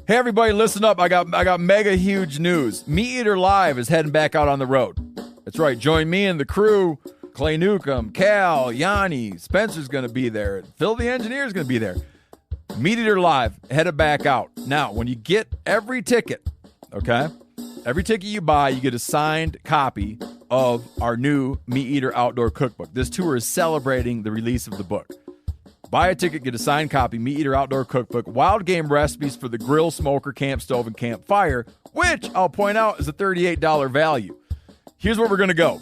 Hey everybody, listen up. I got mega huge news. Meat Eater Live is heading back out on the road. That's right. Join me and the crew. Clay Newcomb, Cal, Yanni, Spencer's going to be there. Phil the Engineer's going to be there. Meat Eater Live headed back out. Now, when you get every ticket, okay? Every ticket you buy, you get a signed copy of our new Meat Eater Outdoor Cookbook. This tour is celebrating the release of the book. Buy a ticket, get a signed copy, Meat Eater Outdoor Cookbook, wild game recipes for the grill, smoker, camp stove, and campfire, which I'll point out is a $38 value. Here's where we're going to go.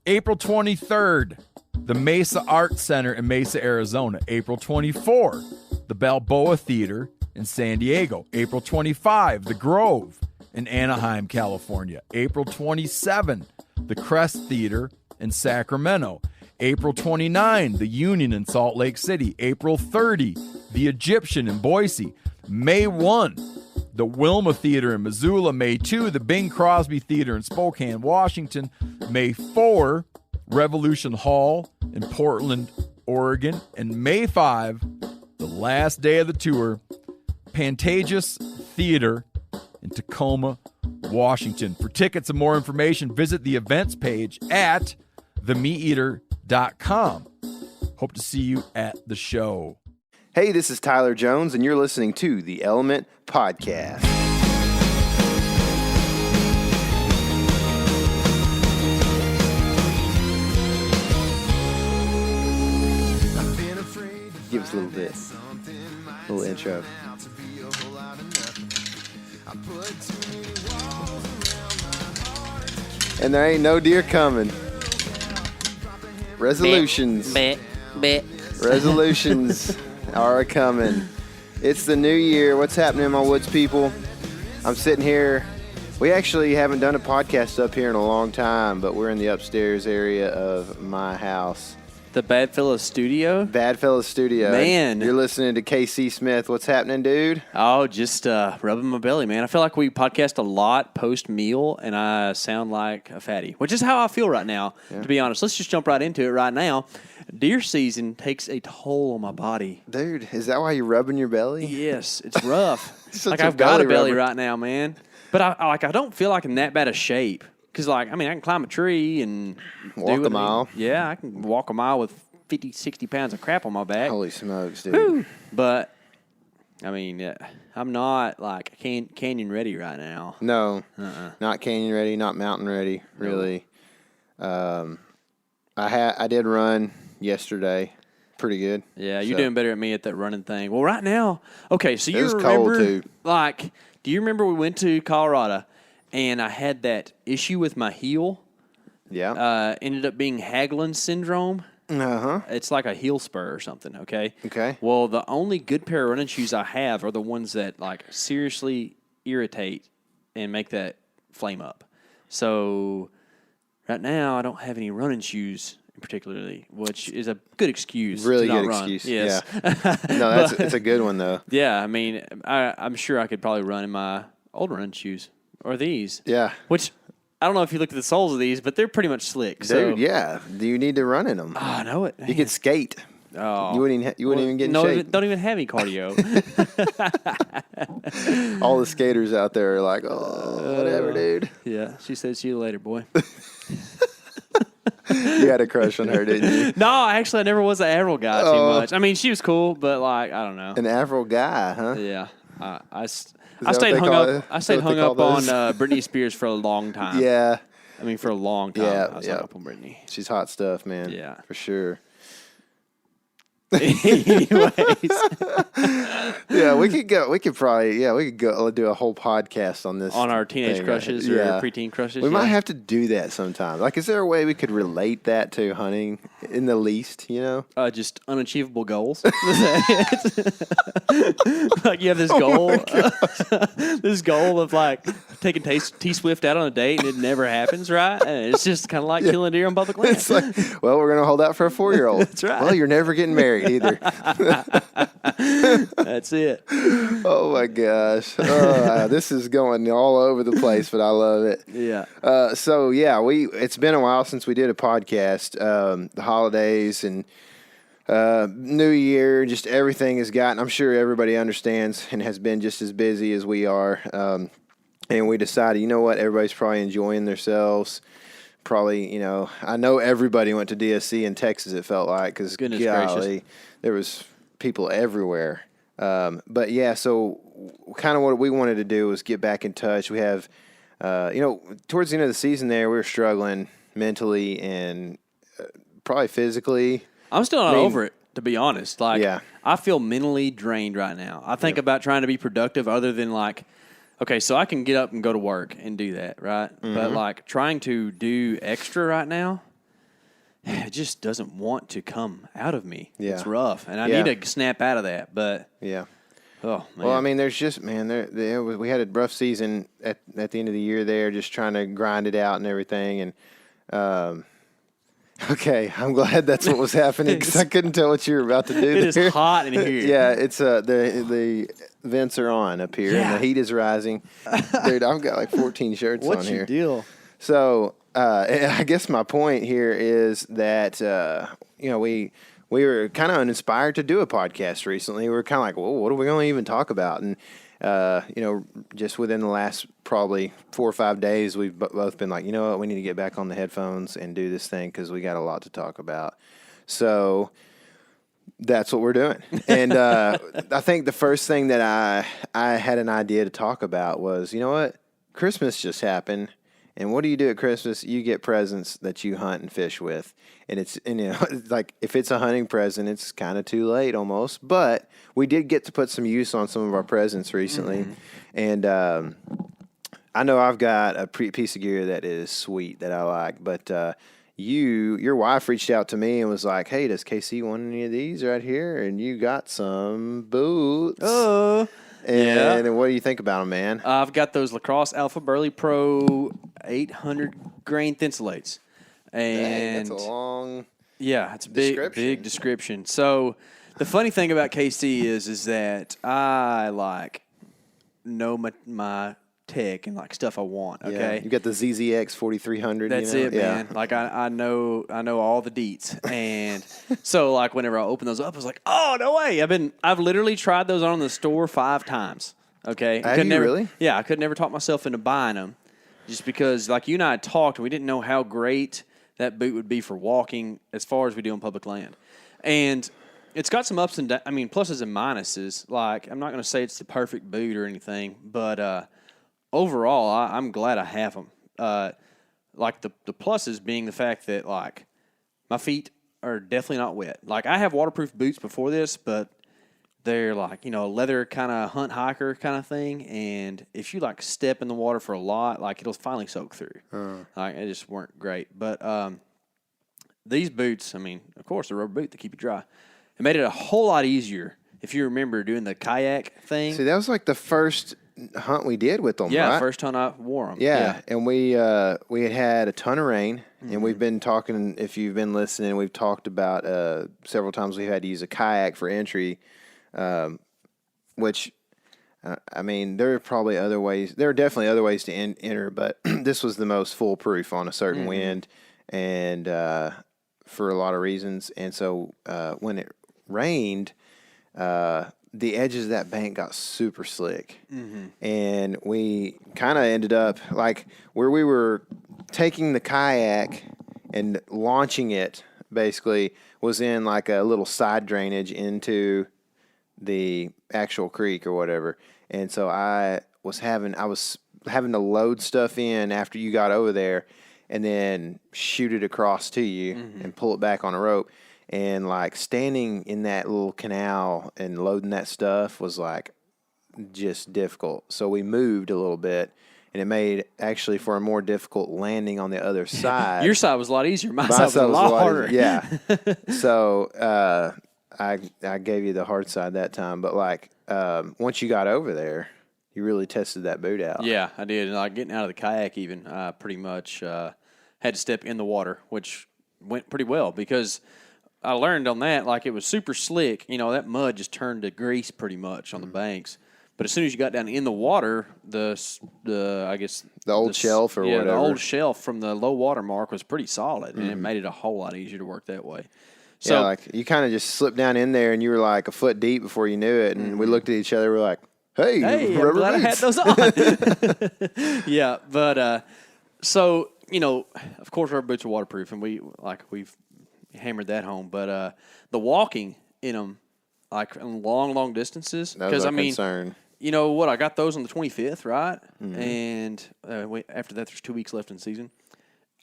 April 23rd, the Mesa Art Center in Mesa, Arizona. April 24, the Balboa Theater in San Diego. April 25, the Grove in Anaheim, California. April 27, the Crest Theater in Sacramento. April 29, the Union in Salt Lake City. April 30, the Egyptian in Boise. May 1, the Wilma Theater in Missoula. May 2, the Bing Crosby Theater in Spokane, Washington. May 4, Revolution Hall in Portland, Oregon. And May 5, the last day of the tour, Pantages Theater in Tacoma, Washington. For tickets and more information, visit the events page at themeateater.com. Hope to see you at the show. Hey, this is Tyler Jones, and you're listening to the Element Podcast. Give us a little bit. A little intro. And there ain't no deer coming. Resolutions. Resolutions are coming. It's the new year. What's happening, my woods people? I'm sitting here. We actually haven't done a podcast up here in a long time, but we're in the upstairs area of my house. The Bad Fellas Studio? Bad Fellas Studio. Man. You're listening to KC Smith. What's happening, dude? Oh, just rubbing my belly, man. I feel like we podcast a lot post-meal, and I sound like a fatty, which is how I feel right now, to be honest. Let's just jump right into it right now. Deer season takes a toll on my body. Dude, is that why you're rubbing your belly? Yes, it's rough. Like I've got a belly right now, man. But I don't feel like in that bad a shape. Because, I can climb a tree and walk a mile. Yeah, I can walk a mile with 50, 60 pounds of crap on my back. Holy smokes, dude. Woo. But, I'm not, canyon ready right now. No, not canyon ready, not mountain ready, really. I did run yesterday. Pretty good. Yeah, you're doing better than me at that running thing. Well, right now, okay, so you remember, cold too. Do you remember we went to Colorado and I had that issue with my heel? Yeah. Ended up being Hagelin syndrome. Uh-huh. It's like a heel spur or something, okay? Okay. Well, the only good pair of running shoes I have are the ones that, seriously irritate and make that flame up. So, right now, I don't have any running shoes particularly, which is a good excuse really to not good run. excuse. Yes. Yeah. No, it's a good one, though. Yeah, I'm sure I could probably run in my old running shoes or these. Yeah. Which, I don't know if you looked at the soles of these, but they're pretty much slick. Dude, yeah. Do you need to run in them? Oh, I know it. You could skate. Oh. You wouldn't even get in shape. Don't even have any cardio. All the skaters out there are like, whatever, dude. Yeah, she said, see you later, boy. You had a crush on her, didn't you? No, actually, I never was an Avril guy too much. She was cool, but I don't know. An Avril guy, huh? Yeah. I stayed hung up on Britney Spears for a long time. Yeah. For a long time. Yeah, I was hung up on Britney. She's hot stuff, man. Yeah. For sure. Anyways. Yeah, we could go do a whole podcast on this. On our teenage crushes or preteen crushes. We might have to do that sometime. Is there a way we could relate that to hunting in the least, just unachievable goals. You have this goal. This goal of taking T-Swift out on a date and it never happens, right? And it's just kind of like killing deer on public land. It's we're going to hold out for a 4-year-old. That's right. Well, you're never getting married either. That's it. Oh my gosh. This is going all over the place, but I love it. Yeah. It's been a while since we did a podcast, the holidays, and New year, just everything has gotten, I'm sure everybody understands and has been just as busy as we are. And we decided, you know what, everybody's probably enjoying themselves. Probably, I know everybody went to DSC in Texas, it felt like, because golly, there was people everywhere. But yeah, so kind of what we wanted to do was get back in touch. We have, towards the end of the season there, we were struggling mentally and probably physically. I'm still not over it, to be honest. Yeah. I feel mentally drained right now. I think about trying to be productive other than okay, so I can get up and go to work and do that, right? Mm-hmm. But trying to do extra right now, it just doesn't want to come out of me. Yeah. It's rough, and I need to snap out of that. But oh man. Well, I mean, there's just we had a rough season at the end of the year there, just trying to grind it out and everything, and okay, I'm glad that's what was happening because I couldn't tell what you were about to do. It is hot in here. Yeah, it's the vents are on up here and the heat is rising. Dude, I've got like 14 shirts on here. What's your deal? So I guess my point here is that we were kind of uninspired to do a podcast recently. We were kind of like, well, what are we going to even talk about? And just within the last probably 4 or 5 days, we've both been like, you know what, we need to get back on the headphones and do this thing because we got a lot to talk about. So that's what we're doing. And I think the first thing that I had an idea to talk about was, you know what, Christmas just happened. And what do you do at Christmas? You get presents that you hunt and fish with. And it's like if it's a hunting present, it's kind of too late almost. But we did get to put some use on some of our presents recently. Mm-hmm. And I know I've got a piece of gear that is sweet that I like. But your wife reached out to me and was like, hey, does KC want any of these right here? And you got some boots. Oh. And what do you think about them, man? I've got those Lacrosse Alpha Burley Pro 800 grain Thinsilates. And dang, that's a long it's a big description. So the funny thing about KC is that I know my tech and stuff I want. Okay, yeah. You got the ZZX 4300. That's it, man. I know all the deets, and so whenever I open those up, I was like, oh no way! I've literally tried those on in the store 5 times. Okay, really? Yeah, I could never talk myself into buying them, just because you and I had talked, and we didn't know how great that boot would be for walking as far as we do on public land, and it's got some ups and downs. I mean, pluses and minuses. I'm not going to say it's the perfect boot or anything, but overall, I'm glad I have them. The pluses being the fact that my feet are definitely not wet. I have waterproof boots before this, but they're a leather kind of hunt hiker kind of thing. And if you step in the water for a lot, it'll finally soak through. It just weren't great. But these boots, I mean, of course, they're a rubber boot to keep you dry. It made it a whole lot easier if you remember doing the kayak thing. See, that was the first hunt we did with them, yeah, right? First hunt I wore them. Yeah, and we had a ton of rain, and we've been talking, if you've been listening, we've talked about several times we've had to use a kayak for entry, which, I mean, there are probably other ways. There are definitely other ways to enter, but this was the most foolproof on a certain wind, and for a lot of reasons. And so when it rained, the edges of that bank got super slick. And we kind of ended up where we were taking the kayak and launching it basically was in a little side drainage into the actual creek or whatever. And so I was having to load stuff in after you got over there and then shoot it across to you and pull it back on a rope. And standing in that little canal and loading that stuff was just difficult. So we moved a little bit, and it made actually for a more difficult landing on the other side. Your side was a lot easier. My side was a lot harder. Yeah. So I gave you the hard side that time, but once you got over there, you really tested that boot out. Yeah, I did. And getting out of the kayak even, I pretty much had to step in the water, which went pretty well because I learned on that, it was super slick. That mud just turned to grease pretty much on the banks. But as soon as you got down in the water, the old shelf or whatever. The old shelf from the low water mark was pretty solid, and it made it a whole lot easier to work that way. So yeah, like you kind of just slipped down in there and you were like a foot deep before you knew it. And we looked at each other. We're like, hey, I'm rubber glad boots. I had those on. Yeah, but so of course, rubber boots are waterproof, and we've hammered that home. But the walking in them, like in long distances, That was because our concern. you know what? I got those on the 25th, right? And after that, there's 2 weeks left in the season.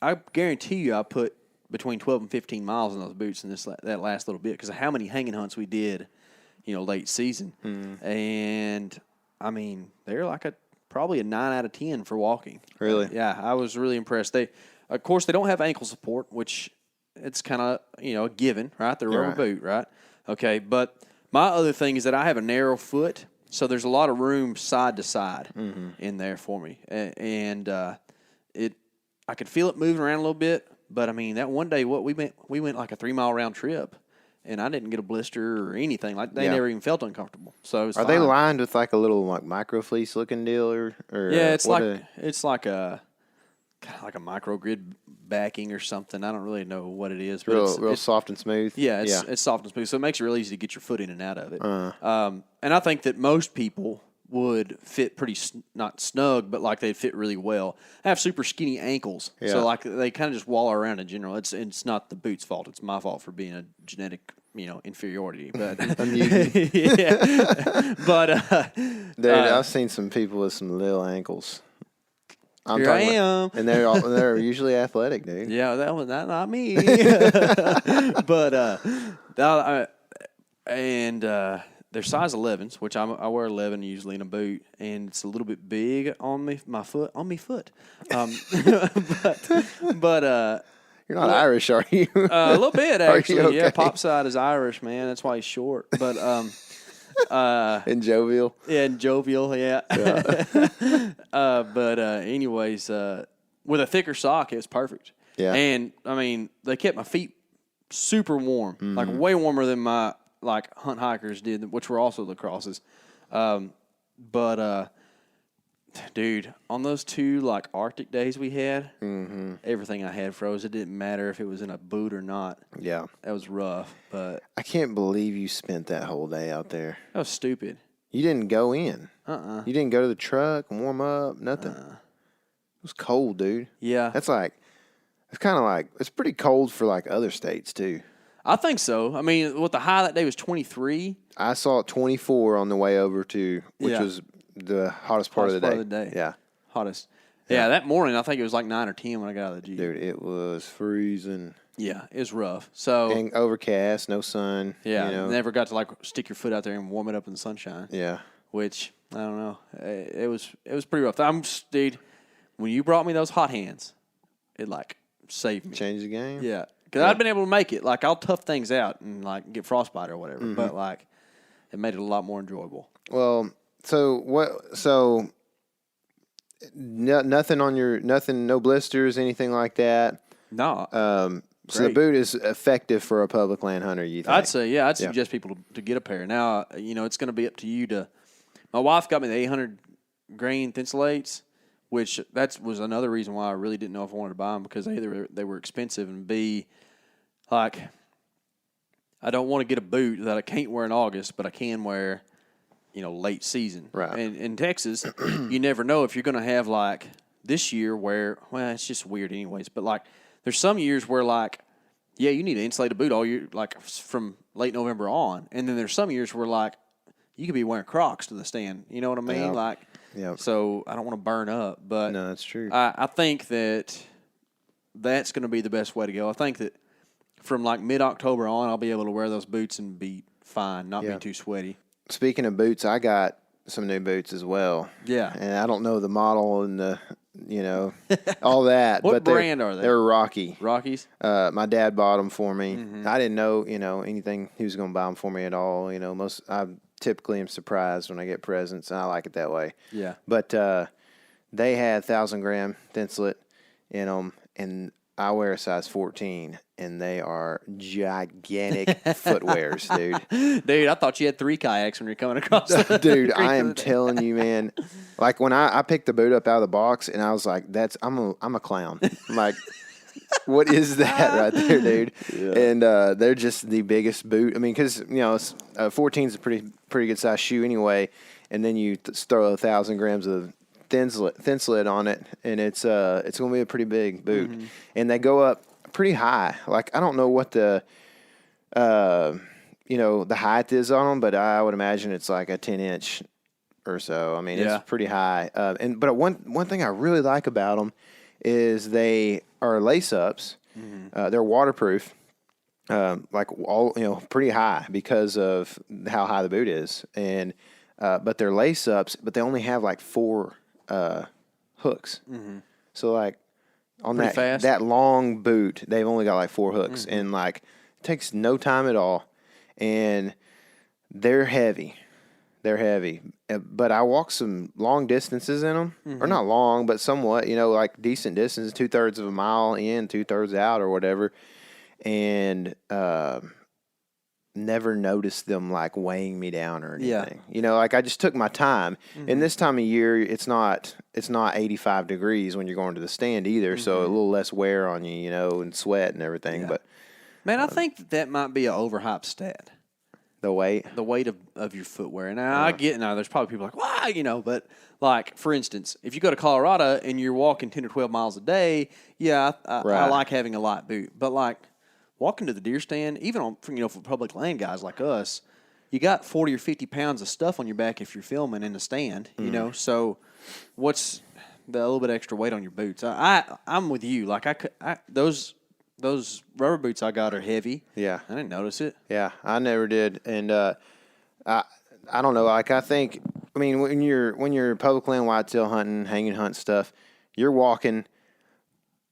I guarantee you, I put between 12 and 15 miles in those boots in that last little bit because of how many hanging hunts we did, late season. And I mean, they're like probably a 9 out of 10 for walking. Really? Yeah, I was really impressed. Of course, they don't have ankle support, which it's kind of a given, right? They're a rubber boot, right? Okay, but my other thing is that I have a narrow foot. So there's a lot of room side to side in there for me, and I could feel it moving around a little bit. But I mean, that one day, we went like a 3-mile round trip, and I didn't get a blister or anything. Like they never even felt uncomfortable. So it was Are they lined with like a little like micro fleece looking deal or yeah, it's like a kind of like a micro grid backing or something. I don't really know what it is, but real soft and smooth. Yeah, it's soft and smooth, so it makes it real easy to get your foot in and out of it. And I think that most people would fit pretty not snug, but like they'd fit really well. I have super skinny ankles, so like they kind of just wallow around in general. It's not the boot's fault; it's my fault for being a genetic inferiority. But yeah, but dude, I've seen some people with some little ankles. Here I am, and they're usually athletic, dude. Yeah, that was not me. But they're size 11s, which I wear 11 usually in a boot, and it's a little bit big on my foot. But you're not Irish, are you? A little bit actually. Okay? Yeah, Pop's side is Irish, man. That's why he's short. But and jovial. Yeah, and jovial. Yeah. But anyways, with a thicker sock, it was perfect. Yeah. And I mean, they kept my feet super warm, like way warmer than my hunt hikers did, which were also lacrosses. But dude, on those 2 Arctic days we had, everything I had froze. It didn't matter if it was in a boot or not. Yeah, that was rough. But I can't believe you spent that whole day out there. That was stupid. You didn't go in. You didn't go to the truck and warm up. Nothing. It was cold, dude. Yeah, it's kind of like it's pretty cold for like other states too. I think so. I mean, what the high that day was 23. I saw it 24 on the way over to, which was the hottest part of the day. Yeah. Hottest. Yeah, that morning I think it was like 9 or 10 when I got out of the Jeep. Dude, it was freezing. Yeah, it was rough. So and overcast, no sun. Yeah, never got to stick your foot out there and warm it up in the sunshine. Yeah. Which, I don't know. It was pretty rough. Dude, when you brought me those hot hands, it saved me. Changed the game? Yeah. Because I'd been able to make it. I'll tough things out and get frostbite or whatever. But it made it a lot more enjoyable. Well, so nothing on no blisters, anything like that. No. So the boot is effective for a public land hunter, you think? I'd say, yeah. I'd suggest people to get a pair. Now, it's going to be up to you to. My wife got me the 800 grain Thinsilates, which that was another reason why I really didn't know if I wanted to buy them because A, they were expensive, and B, I don't want to get a boot that I can't wear in August, but I can wear, late season. Right. And in Texas, you never know if you're going to have this year where, well, it's just weird anyways, but there's some years where you need an insulated boot all year, from late November on, and then there's some years where you could be wearing Crocs to the stand. You know what I mean? Yeah. So I don't want to burn up, but no, that's true. I think that's going to be the best way to go. I think that from mid-October on, I'll be able to wear those boots and be fine, not be too sweaty. Speaking of boots, I got some new boots as well. Yeah. And I don't know the model and the, all that. What brand are they? They're Rocky. Rockies? My dad bought them for me. I didn't know, anything he was going to buy them for me at all. I typically am surprised when I get presents, and I like it that way. Yeah. But they had 1,000-gram Thinsilet in them, and I wear a size 14, and they are gigantic footwears, dude. Dude, I thought you had 3 kayaks when you're coming across the Dude, I am telling you, man. When I picked the boot up out of the box, and I was like, I'm a clown. What is that right there, dude? Yeah. And they're just the biggest boot. I mean, because 14 is a pretty good size shoe anyway, and then you throw 1,000 grams of thin slid on it, and it's going to be a pretty big boot. Mm-hmm. And they go up pretty high. Like I don't know what the the height is on them, but I would imagine it's like a 10-inch or so. I mean, it's pretty high. But one thing I really like about them is they are lace ups. Mm-hmm. They're waterproof, pretty high because of how high the boot is. And but they're lace ups, but they only have like 4 hooks. Mm-hmm. So like on that long boot, they've only got like 4 hooks, mm-hmm. and like it takes no time at all. And they're heavy. But I walk some long distances in them, mm-hmm. or not long, but somewhat, like decent distance, 2/3 of a mile in, 2/3 out or whatever. And, never noticed them like weighing me down or anything. Yeah. Like I just took my time. Mm-hmm. And this time of year, it's not 85 degrees when you're going to the stand either. Mm-hmm. So a little less wear on you, and sweat and everything. Yeah. But man, I think that might be an overhyped stat. The weight of your footwear. And I get now. There's probably people like, why, but like for instance, if you go to Colorado and you're walking 10 or 12 miles a day, I like having a light boot. But like walking to the deer stand, even on for public land guys like us, you got 40 or 50 pounds of stuff on your back if you're filming in the stand. Mm. So what's the little bit extra weight on your boots? I'm with you. Like those rubber boots I got are heavy. Yeah. I didn't notice it. Yeah, I never did. And I don't know. Like when you're public land whitetail hunting, hanging hunt stuff, you're walking,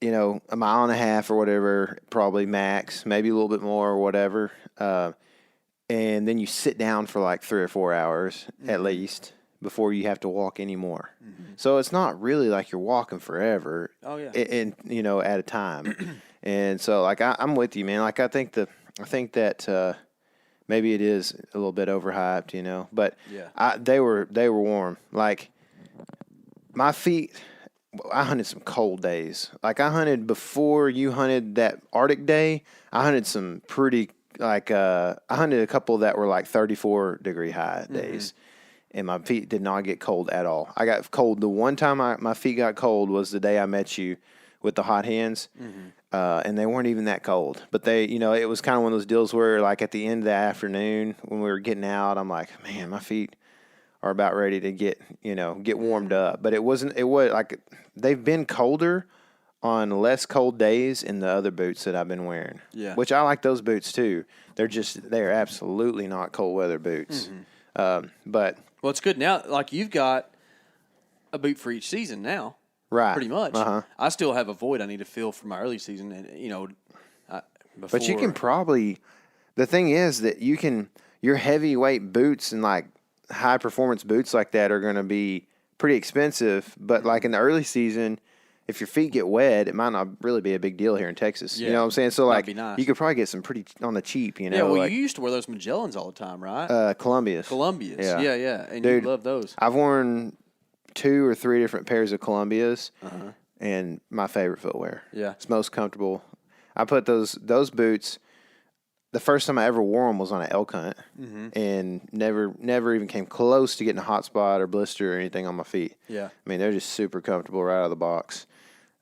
a mile and a half or whatever, probably max, maybe a little bit more or whatever. And then you sit down for like 3 or 4 hours mm-hmm. at least before you have to walk anymore. Mm-hmm. So it's not really like you're walking forever. Oh yeah. And at a time. And so, like, I'm with you, man. Like, I think that maybe it is a little bit overhyped, But they were warm. Like, my feet, I hunted some cold days. Like, I hunted before you hunted that Arctic day. I hunted some pretty, I hunted a couple that were like 34-degree high days. Mm-hmm. And my feet did not get cold at all. I got cold. The one time my feet got cold was the day I met you with the hot hands. Mm-hmm. And they weren't even that cold. But they, it was kind of one of those deals where, like, at the end of the afternoon when we were getting out, I'm like, man, my feet are about ready to get warmed up. But it was like they've been colder on less cold days in the other boots that I've been wearing. Yeah. Which I like those boots too. They're absolutely not cold weather boots. Mm-hmm. But well, it's good now. Like you've got a boot for each season now. Right. Pretty much. Uh-huh. I still have a void I need to fill for my early season, and before. But you can probably. The thing is that your heavyweight boots and like high performance boots like that are going to be pretty expensive. But like in the early season, if your feet get wet, it might not really be a big deal here in Texas. Yeah. You know what I'm saying? So like nice. You could probably get some pretty on the cheap. Yeah. Well, you used to wear those Magellans all the time, right? Columbias. Yeah. And dude, you love those. I've worn 2 or 3 different pairs of Columbias, and my favorite footwear. Yeah, it's most comfortable. I put those boots. The first time I ever wore them was on an elk hunt, and never even came close to getting a hot spot or blister or anything on my feet. Yeah, I mean they're just super comfortable right out of the box.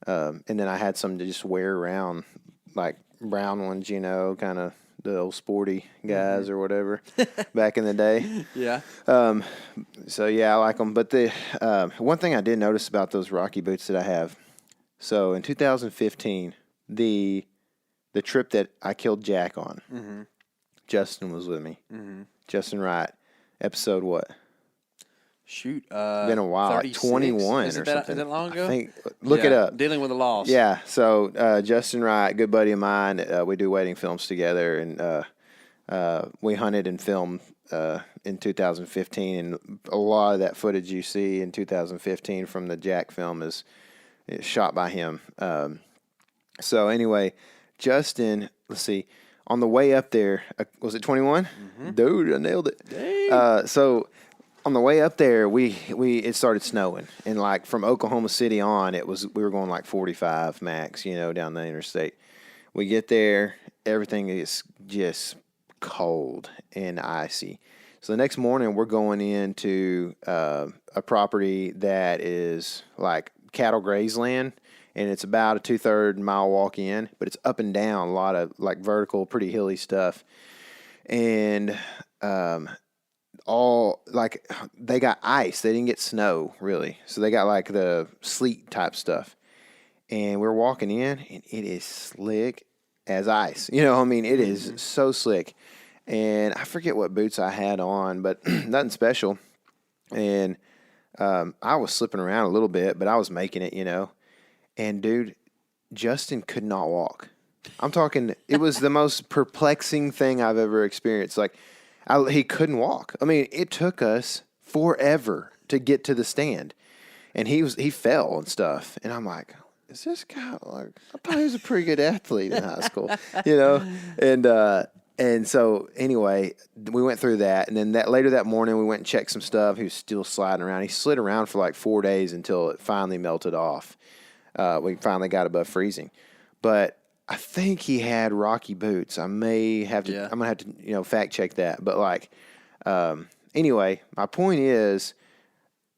And then I had some to just wear around, like brown ones, kind of the old sporty guys or whatever back in the day. Yeah. So yeah, I like them. But the one thing I did notice about those Rocky boots that I have. So in 2015, the trip that I killed Jack on, Justin was with me. Mm-hmm. Justin Wright. Episode what? Shoot, been a while, 36. Like 21 or something. Is that long ago? I think. Look it up. Dealing with a loss. Yeah. So Justin Wright, good buddy of mine, we do wedding films together, and we hunted and filmed in 2015, and a lot of that footage you see in 2015 from the Jack film is shot by him. So anyway, Justin, let's see, on the way up there, was it 21? Mm-hmm. Dude, I nailed it. So On the way up there, it started snowing, and like from Oklahoma City on, we were going like 45 max, down the interstate. We get there, everything is just cold and icy. So the next morning, we're going into a property that is like cattle graze land, and it's about a 2/3 mile walk in, but it's up and down, a lot of like vertical, pretty hilly stuff, and all like they got ice. They didn't get snow really, so they got like the sleet type stuff. And we're walking in, and it is slick as ice. It is so slick. And I forget what boots I had on, but nothing special. And I was slipping around a little bit, but I was making it, And dude, Justin could not walk. I'm talking. It was the most perplexing thing I've ever experienced. Like. He couldn't walk. I mean, it took us forever to get to the stand, and he fell and stuff. And I'm like, is this guy like? I thought he was a pretty good athlete in high school, And so anyway, we went through that, and then later that morning we went and checked some stuff. He was still sliding around. He slid around for like 4 days until it finally melted off. We finally got above freezing, but. I think he had Rocky boots. I may have to. Yeah. I'm gonna have to, fact check that. But like, anyway, my point is,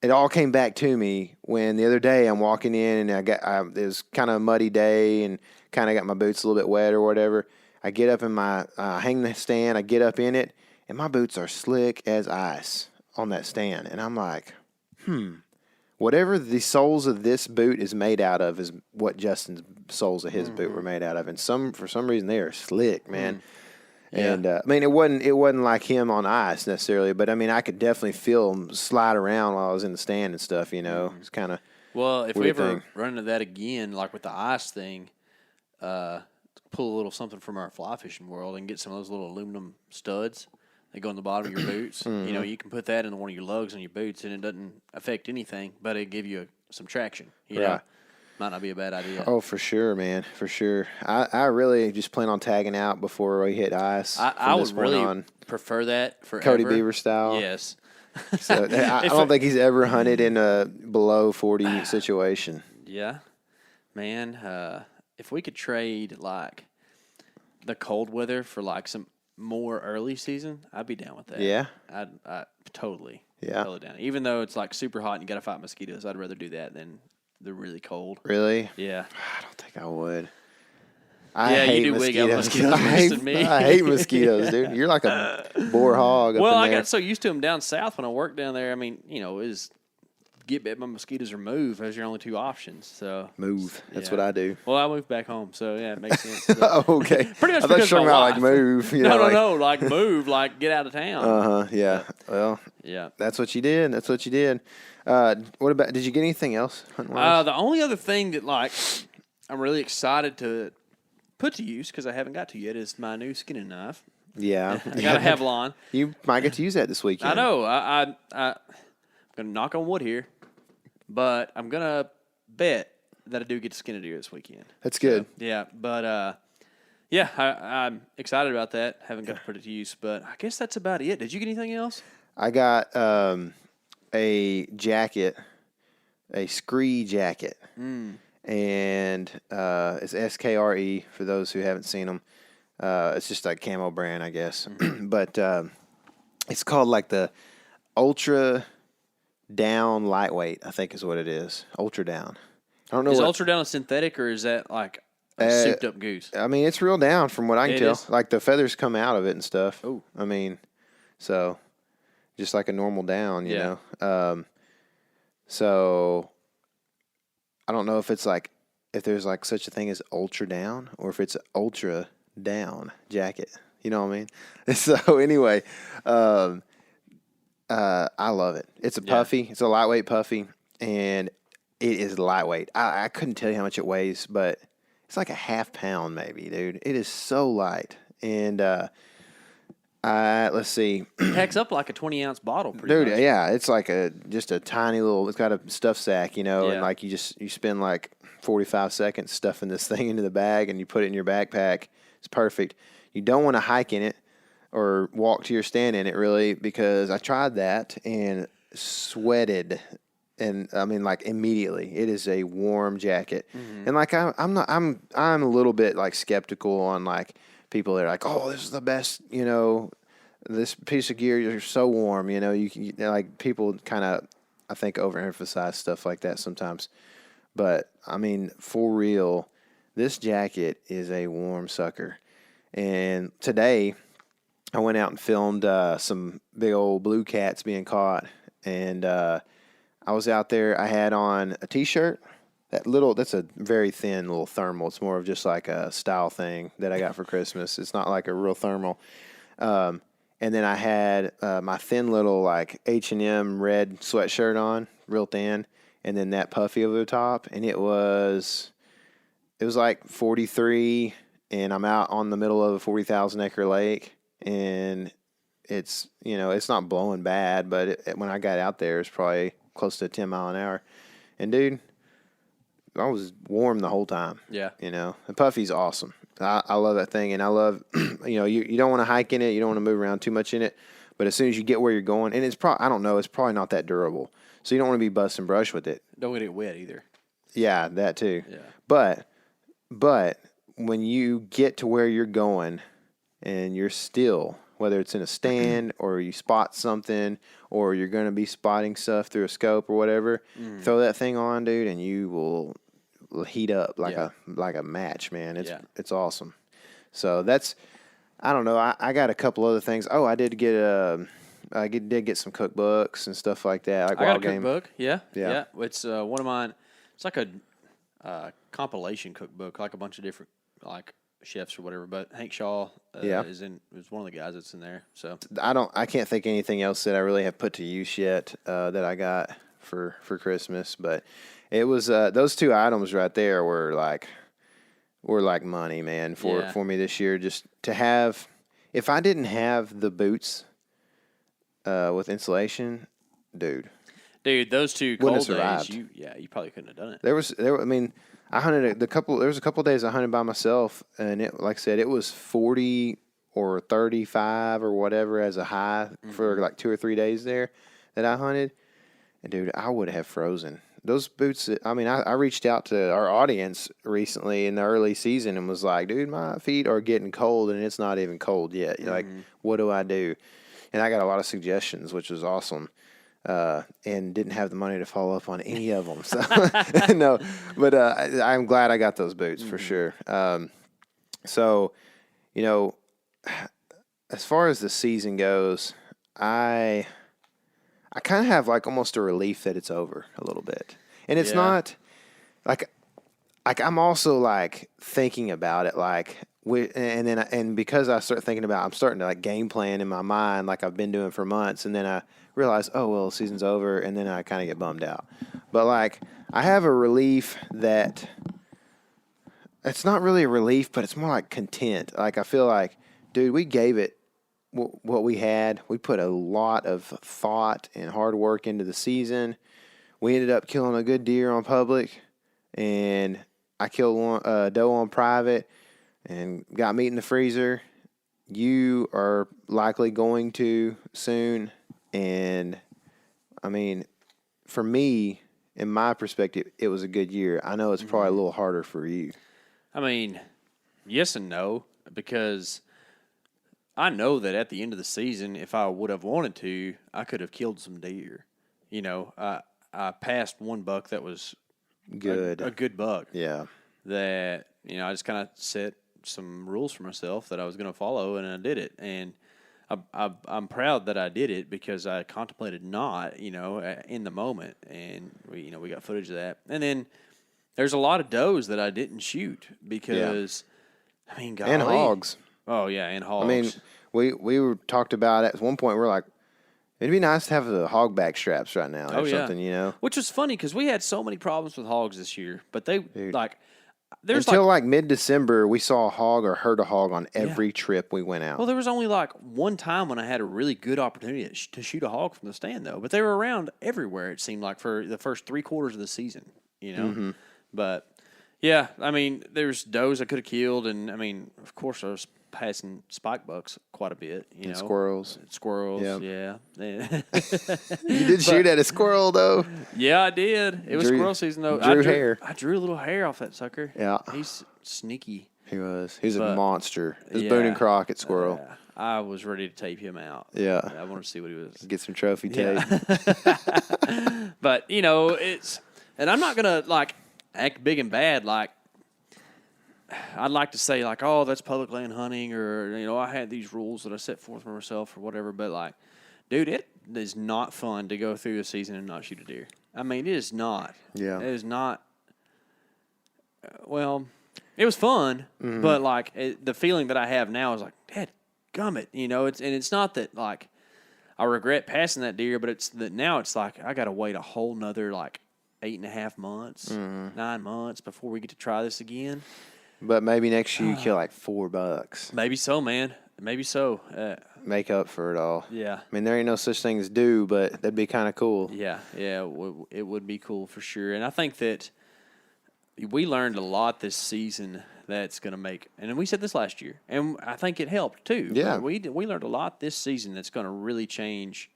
it all came back to me when the other day I'm walking in and it was kind of a muddy day and kind of got my boots a little bit wet or whatever. I get up in my hang the stand. I get up in it and my boots are slick as ice on that stand, and I'm like, Whatever the soles of this boot is made out of is what Justin's soles of his boot were made out of, and for some reason they are slick, man. Yeah. And I mean, it wasn't like him on ice necessarily, but I mean, I could definitely feel him slide around while I was in the stand and stuff. It's kind of if we ever run into that again, like with the ice thing, pull a little something from our fly fishing world and get some of those little aluminum studs. They go in the bottom of your boots. You can put that in one of your lugs on your boots, and it doesn't affect anything, but it give you some traction. Might not be a bad idea. Oh, for sure, man, for sure. I really just plan on tagging out before we hit ice. I would really prefer that forever. Cody Beaver style. Yes. So I don't think he's ever hunted in a below 40 situation. Yeah, man. If we could trade like the cold weather for like some more early season, I'd be down with that. Yeah, I totally. Yeah, totally down. Even though it's like super hot and you got to fight mosquitoes, I'd rather do that than the really cold. Really? Yeah. I don't think I would. I hate you do wig out mosquitoes worse than me. I hate mosquitoes, dude. You're like a boar hog. Well, I got so used to them down south when I worked down there. I mean, is get bit by mosquitoes or move. Those are your only two options. So move. That's what I do. Well, I moved back home, so yeah, it makes sense. Oh, okay. Pretty much I thought you were talking about like move. No, like move, like get out of town. Yeah. Well. Yeah. That's what you did. What about? Did you get anything else? The only other thing that like I'm really excited to put to use because I haven't got to yet is my new skinning knife. Yeah. I got a Havilon. You might get to use that this weekend. I know. I'm going to knock on wood here, but I'm going to bet that I do get to skin a deer this weekend. That's good. So, yeah, but I'm excited about that. Haven't got to put it to use, but I guess that's about it. Did you get anything else? I got a jacket, a scree jacket, and it's SKRE for those who haven't seen them. It's just like camo brand, I guess. But it's called like the Ultra Down Lightweight, I think is what it is. Ultra Down. I don't know. Is Ultra Down a synthetic or is that like a souped up goose? I mean, it's real down from what I can tell. Is? Like the feathers come out of it and stuff. Oh. I mean, so just like a normal down, you know. So I don't know if it's like if there's like such a thing as ultra down or if it's an ultra down jacket. You know what I mean? So anyway, I love it. It's a puffy. It's a lightweight puffy, and it is lightweight. I couldn't tell you how much it weighs, but it's like a half pound maybe, dude. It is so light. And let's see. It packs up like a 20-ounce bottle pretty dude, much. Yeah. It's like just a tiny little, it's got a stuff sack, you know, and like you spend like 45 seconds stuffing this thing into the bag and you put it in your backpack. It's perfect. You don't want to hike in it. or walk to your stand in it really, because I tried that and sweated. And I mean, like immediately, it is a warm jacket. And like, I'm a little bit like skeptical on like people that are like, oh, this is the best, this piece of gear, you're so warm, you like people kind of, I think, overemphasize stuff like that sometimes. But I mean, for real, this jacket is a warm sucker. And today I went out and filmed some big old blue cats being caught. And I was out there. I had on a T-shirt. That's a very thin little thermal. It's more of just like a style thing that I got for Christmas. It's not like a real thermal. And then I had my thin little like H&M red sweatshirt on, real thin, and then that puffy over the top. And it was like 43, and I'm out on the middle of a 40,000 acre lake, and it's it's not blowing bad, but when I got out there, it's probably close to 10 mile an hour. And dude, I was warm the whole time. Yeah. The puffy's awesome. I love that thing. And I love, you don't want to hike in it. You don't want to move around too much in it. But as soon as you get where you're going, and it's probably, I don't know, it's probably not that durable. So you don't want to be busting brush with it. Don't get it wet either. Yeah, that too. Yeah. But when you get to where you're going and you're still, whether it's in a stand or you spot something or you're going to be spotting stuff through a scope or whatever, throw that thing on, dude, and you will heat up like a match, man. It's awesome. So that's, I don't know. I got a couple other things. Oh, I did get did get some cookbooks and stuff like that. Like I got a cookbook. Yeah. It's one of mine. It's like a compilation cookbook, like a bunch of different like chefs or whatever. But Hank Shaw is one of the guys that's in there. So I can't think of anything else that I really have put to use yet that I got for Christmas. But it was those two items right there were like money, man, for me this year. Just to have, if I didn't have the boots with insulation, dude, those two cold days, you probably couldn't have done it. I mean, I hunted there was a couple of days I hunted by myself, and it, like I said, it was 40 or 35 or whatever as a high for like 2 or 3 days there that I hunted. And dude, I would have frozen. Those boots, I mean, I reached out to our audience recently in the early season and was like, dude, my feet are getting cold and it's not even cold yet. Like, what do I do? And I got a lot of suggestions, which was awesome. And didn't have the money to follow up on any of them. So no, but I'm glad I got those boots for sure. So, as far as the season goes, I kind of have like almost a relief that it's over a little bit. And it's not like I'm also like thinking about it like and because I start thinking about, I'm starting to like game plan in my mind like I've been doing for months, and then I realize, oh well, the season's over, and then I kind of get bummed out. But like I have a relief that it's not really a relief, but it's more like content. Like I feel like, dude, we gave it what we had. We put a lot of thought and hard work into the season. We ended up killing a good deer on public, and I killed one doe on private and got meat in the freezer. You are likely going to soon. And I mean, for me, in my perspective, it was a good year. I know it's probably a little harder for you. I mean, yes and no, because I know that at the end of the season, if I would have wanted to, I could have killed some deer. I passed one buck that was good, a good buck. Yeah. That, I just kind of set some rules for myself that I was going to follow, and I did it. And I'm proud that I did it because I contemplated not, in the moment. And we got footage of that. And then there's a lot of does that I didn't shoot because, I mean, golly. And hogs. Oh, yeah, and hogs. I mean, we were talked about at one point, we're like, it'd be nice to have the hog back straps right now or something, Which was funny because we had so many problems with hogs this year. But they, until like mid-December, we saw a hog or heard a hog on every trip we went out. Well, there was only like one time when I had a really good opportunity to shoot a hog from the stand, though. But they were around everywhere, it seemed like, for the first 3 quarters of the season, But, yeah, I mean, there's does I could have killed. And, I mean, of course, I was passing spike bucks quite a bit. You know, squirrels. Yeah. You did shoot at a squirrel though. Yeah, I did. It was squirrel season though. I drew a little hair off that sucker. Yeah, he's sneaky. He was a monster. It was Boone and Crockett squirrel. I was ready to tape him out. Yeah, I wanted to see what he was. Get some trophy tape. But and I'm not gonna like act big and bad. Like I'd like to say like, oh, that's public land hunting, or I had these rules that I set forth for myself or whatever. But like, dude, it is not fun to go through a season and not shoot a deer. I mean, it is not. Yeah, it is not. Well, it was fun, but like the feeling that I have now is like, Dad, gummit. It's not that like I regret passing that deer, but it's that now it's like I got to wait a whole nother like 8.5 months, 9 months before we get to try this again. But maybe next year you kill like $4. Maybe so, man. Maybe so. Make up for it all. Yeah. I mean, there ain't no such thing as due, but that'd be kind of cool. Yeah. It would be cool for sure. And I think that we learned a lot this season that's going to make, and we said this last year, and I think it helped too. Yeah. We learned a lot this season that's going to really change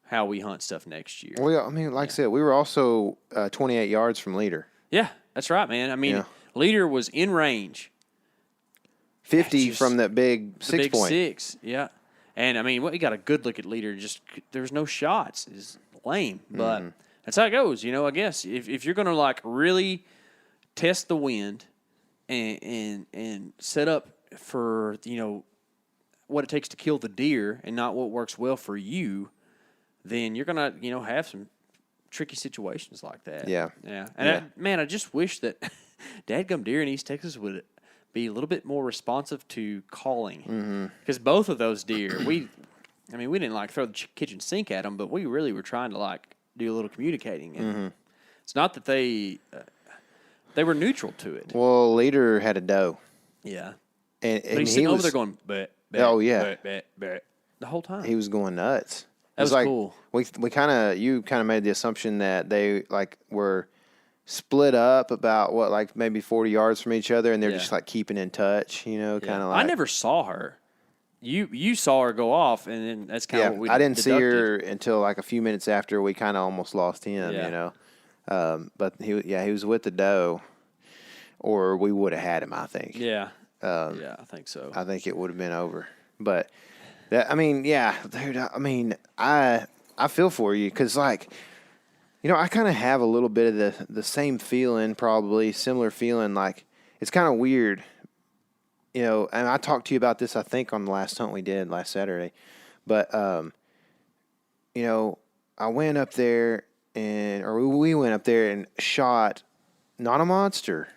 how we hunt stuff next year. Well, I mean, like I said, we were also 28 yards from leader. Yeah, that's right, man. I mean, leader was in range. 50 from that big 6 point. Big 6, yeah. And, I mean, we got a good look at leader. Just there's no shots. It's lame. But that's how it goes, I guess. If you're going to, like, really test the wind and set up for, what it takes to kill the deer and not what works well for you, then you're going to, have some tricky situations like that. Yeah. Yeah. And, I just wish that dadgum deer in East Texas would be a little bit more responsive to calling. Because both of those deer, we didn't, like, throw the kitchen sink at them, but we really were trying to, like, do a little communicating. And it's not that they were neutral to it. Well, leader had a doe. Yeah. And but he's sitting over there going, bet, oh, yeah. Bet, the whole time. He was going nuts. That was like, cool. You kind of made the assumption that they like were split up about like maybe 40 yards from each other, and they're just like keeping in touch, kind of like. I never saw her. You saw her go off, and then that's kind of what we I didn't deducted. see her until like a few minutes after we kind of almost lost him, but he was with the doe, or we would have had him, I think. Yeah. I think so. I think it would have been over, but. Dude, I feel for you because, like, I kind of have a little bit of the same feeling, probably similar feeling. Like, it's kind of weird, and I talked to you about this, I think, on the last hunt we did last Saturday. But, I went up there we went up there and shot not a monster,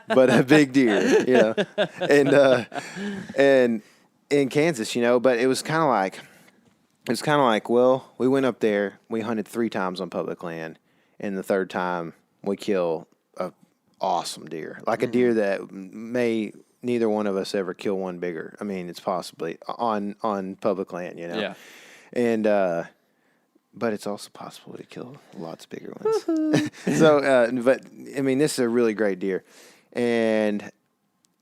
but a big deer, and in Kansas, but it was kind of like, well, we went up there, we hunted 3 times on public land, and the third time we kill a awesome deer, like a deer that may neither one of us ever kill one bigger. I mean, it's possibly on public land, Yeah. And but it's also possible to kill lots bigger ones. So, but I mean, this is a really great deer, and.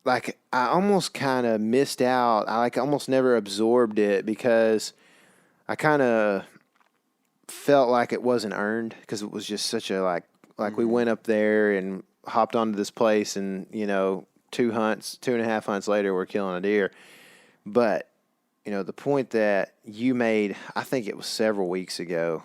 Like, I almost kind of missed out. I almost never absorbed it because I kind of felt like it wasn't earned because it was just such a, like we went up there and hopped onto this place and, 2.5 hunts later, we're killing a deer. But, the point that you made, I think it was several weeks ago,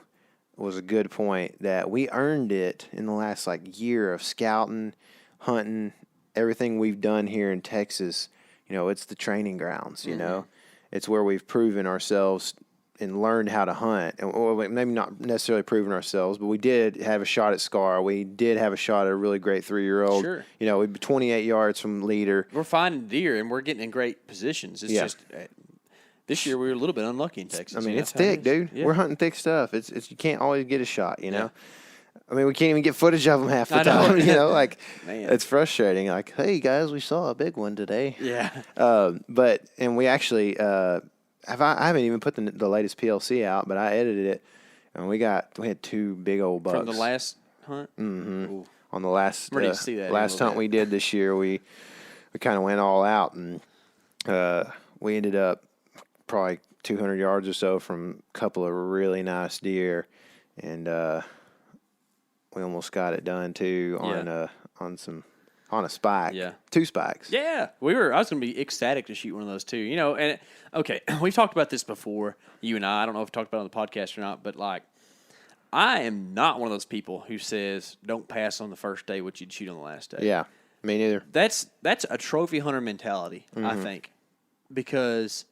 was a good point that we earned it in the last, year of scouting, hunting, everything we've done here in Texas, it's the training grounds, It's where we've proven ourselves and learned how to hunt. Or maybe not necessarily proven ourselves, but we did have a shot at Scar. We did have a shot at a really great 3-year-old. Sure. We'd be 28 yards from leader. We're finding deer, and we're getting in great positions. It's just this year we were a little bit unlucky in Texas. I mean, it's thick, dude. Yeah. We're hunting thick stuff. It's you can't always get a shot, Yeah. I mean, we can't even get footage of them half the time, Man. It's frustrating. Like, hey, guys, we saw a big one today. Yeah. And we actually, I haven't even put the latest PLC out, but I edited it, and we had 2 big old bucks. From the last hunt? Mm-hmm. On the last ready to see that last hunt we did this year, we kind of went all out, and We ended up probably 200 yards or so from a couple of really nice deer, and we almost got it done too on a spike. Yeah. 2 spikes. Yeah, I was going to be ecstatic to shoot one of those too. You know, and okay, we've talked about this before, you and I. I don't know if we talked about it on the podcast or not, but like, I am not one of those people who says don't pass on the first day what you'd shoot on the last day. Yeah, me neither. That's a trophy hunter mentality, I think, because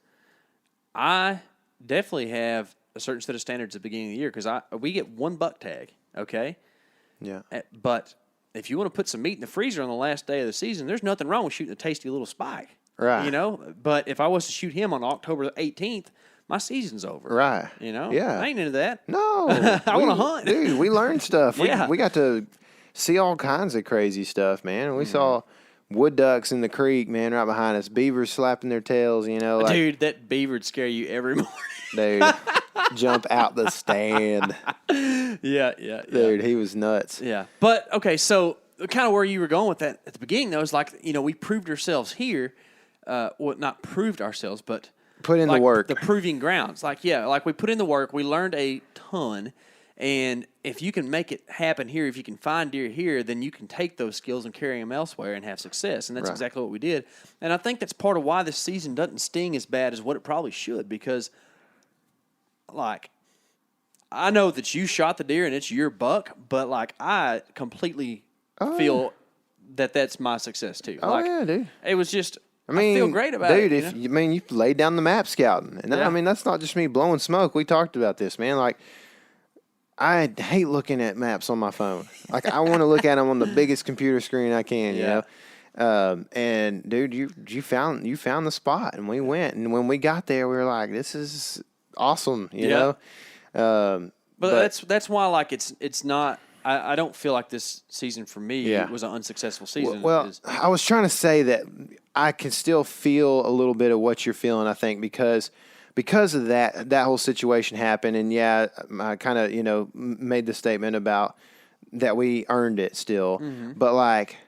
I definitely have a certain set of standards at the beginning of the year because we get 1 buck tag, okay? Yeah. But if you want to put some meat in the freezer on the last day of the season, there's nothing wrong with shooting a tasty little spike. Right. You know? But if I was to shoot him on October 18th, my season's over. Right. You know? Yeah. I ain't into that. No. I want to hunt. Dude, we learned stuff. Yeah. We got to see all kinds of crazy stuff, man. We saw wood ducks in the creek, man, right behind us. Beavers slapping their tails, you know. Like, Dude, that beaver would scare you every morning. dude, jump out the stand. Yeah. Dude, he was nuts. Yeah. But, okay, so kind of where you were going with that at the beginning, though, is like, you know, we proved ourselves here. Well, not proved ourselves, but Put in like the work. The proving grounds. Like, yeah, like we put in the work. We learned a ton. And if you can make it happen here, if you can find deer here, then you can take those skills and carry them elsewhere and have success. And that's exactly what we did. And I think that's part of why this season doesn't sting as bad as what it probably should because, like, I know that you shot the deer and it's your buck, but, like, I completely feel that that's my success, too. Oh, like, yeah, dude. It was just I mean, feel great about dude, it. you laid down the map scouting. And I mean, that's not just me blowing smoke. We talked about this, man. Like, I hate looking at maps on my phone. Like, I want to look at them on the biggest computer screen I can, you know? And, dude, you found the spot, and we went. And when we got there, we were like, this is awesome, you know? But that's why, like, it's not – I don't feel like this season for me was an unsuccessful season. Well, I was trying to say that I can still feel a little bit of what you're feeling, I think, because of that whole situation happened. And, I kind of, you know, made the statement about that we earned it still. Mm-hmm. But, like,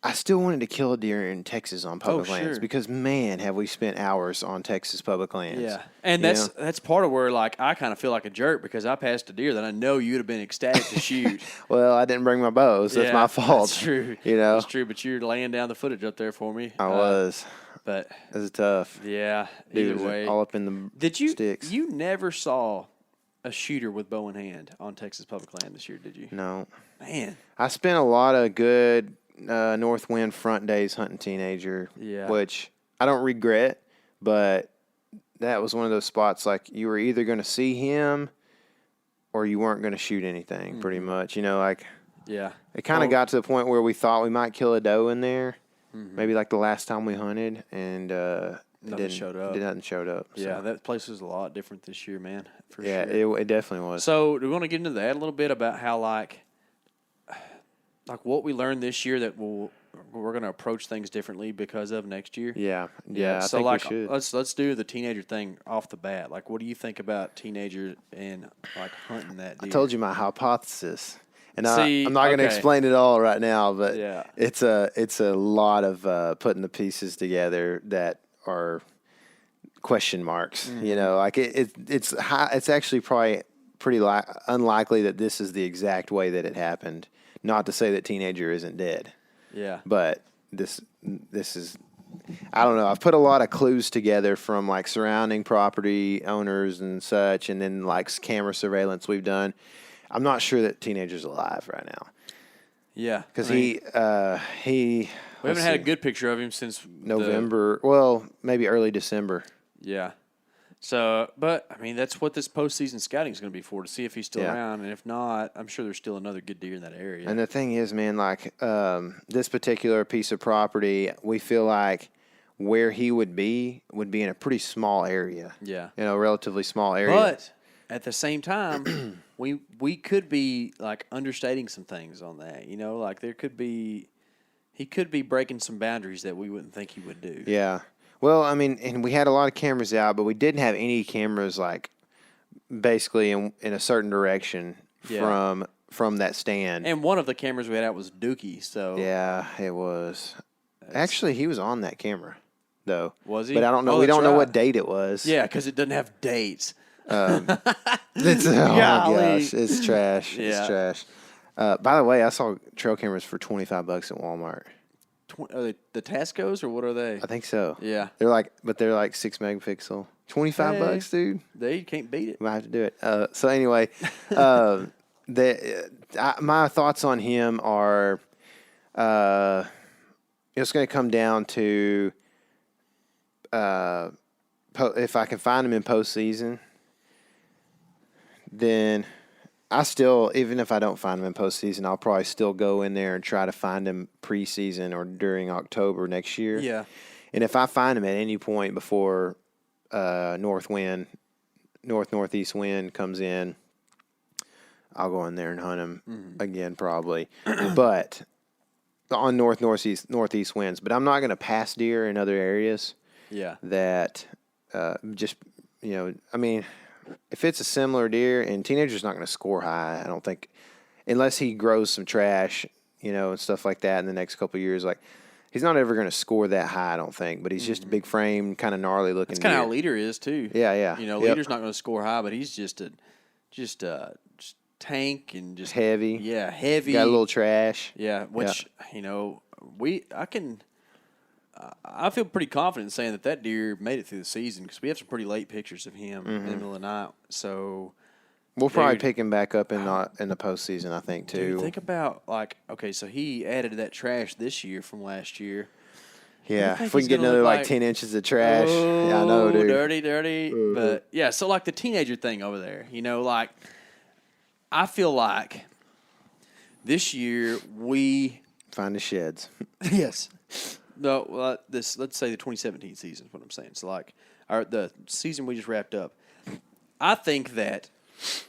I still wanted to kill a deer in Texas on public lands because, man, have we spent hours on Texas public lands. Yeah, and that's part of where, like, I kind of feel like a jerk because I passed a deer that I know you'd have been ecstatic to shoot. Well, I didn't bring my bows. That's my fault. That's true. You know? That's true, but you're laying down the footage up there for me. I was. But it was tough. Yeah, either way. All up in the sticks. You never saw a shooter with bow in hand on Texas public land this year, did you? No. Man. I spent a lot of good north wind front days hunting teenager, which I don't regret, but that was one of those spots like you were either going to see him or you weren't going to shoot anything, pretty much. You know, like it kind of got to the point where we thought we might kill a doe in there, maybe like the last time we hunted, and nothing showed up. Nothing showed up. Yeah, that place was a lot different this year, man. For sure. Yeah, it definitely was. So do we want to get into that a little bit about how like what we learned this year that we're going to approach things differently because of next year? Yeah. I so think like, we should. let's do the teenager thing off the bat. Like, what do you think about teenagers and like hunting that deer? I told you my hypothesis, and See, I'm not going to explain it all right now, but it's a lot of putting the pieces together that are question marks. You know, like it's actually probably pretty unlikely that this is the exact way that it happened. Not to say that teenager isn't dead. Yeah. But this is, I don't know. I've put a lot of clues together from like surrounding property owners and such, and then like camera surveillance we've done. I'm not sure that teenager's alive right now. Yeah. Because we haven't had a good picture of him since November. Well, maybe early December. Yeah. So, but, I mean, that's what this postseason scouting is going to be for, to see if he's still around. And if not, I'm sure there's still another good deer in that area. And the thing is, man, like this particular piece of property, we feel like where he would be in a pretty small area. Yeah. You know, relatively small area. But at the same time, we could be, like, understating some things on that. You know, like he could be breaking some boundaries that we wouldn't think he would do. Yeah. Well, I mean, and we had a lot of cameras out, but we didn't have any cameras like basically in a certain direction from that stand. And one of the cameras we had out was Dookie, so yeah, it was. Actually, he was on that camera. though. Was he? But I don't know. Oh, We that's don't know right. what date it was. Yeah, because it doesn't have dates. It's, oh my Golly. gosh, it's trash. Yeah. It's trash. By the way, I saw trail cameras for $25 at Walmart. Are they the Tascos or what are they? I think so. Yeah. They're like 6 megapixel. $25, dude. They can't beat it. We might have to do it. So anyway, my thoughts on him are, it's going to come down to if I can find him in postseason, then even if I don't find him in postseason, I'll probably still go in there and try to find him preseason or during October next year. Yeah. And if I find him at any point before northeast wind comes in, I'll go in there and hunt him again probably. But on northeast winds. But I'm not going to pass deer in other areas. Yeah. That I mean, if it's a similar deer, and teenager's not going to score high, I don't think, unless he grows some trash, and stuff like that in the next couple of years. Like, he's not ever going to score that high, I don't think. But he's just a big frame, kind of gnarly looking. That's kind of deer. how Leader is too. Yeah. Leader's not going to score high, but he's just just tank and just heavy. Yeah, heavy. Got a little trash. Yeah, which I feel pretty confident saying that deer made it through the season because we have some pretty late pictures of him in the middle of the night. So we'll probably pick him back up in the postseason, I think, too. Dude, think about so he added to that trash this year from last year. Yeah, if we can get another 10 inches of trash, yeah, I know, dude. Dirty. But yeah, so the teenager thing over there, I feel like this year we find the sheds. Yes. No, let's say the 2017 season is what I'm saying. So the season we just wrapped up. I think that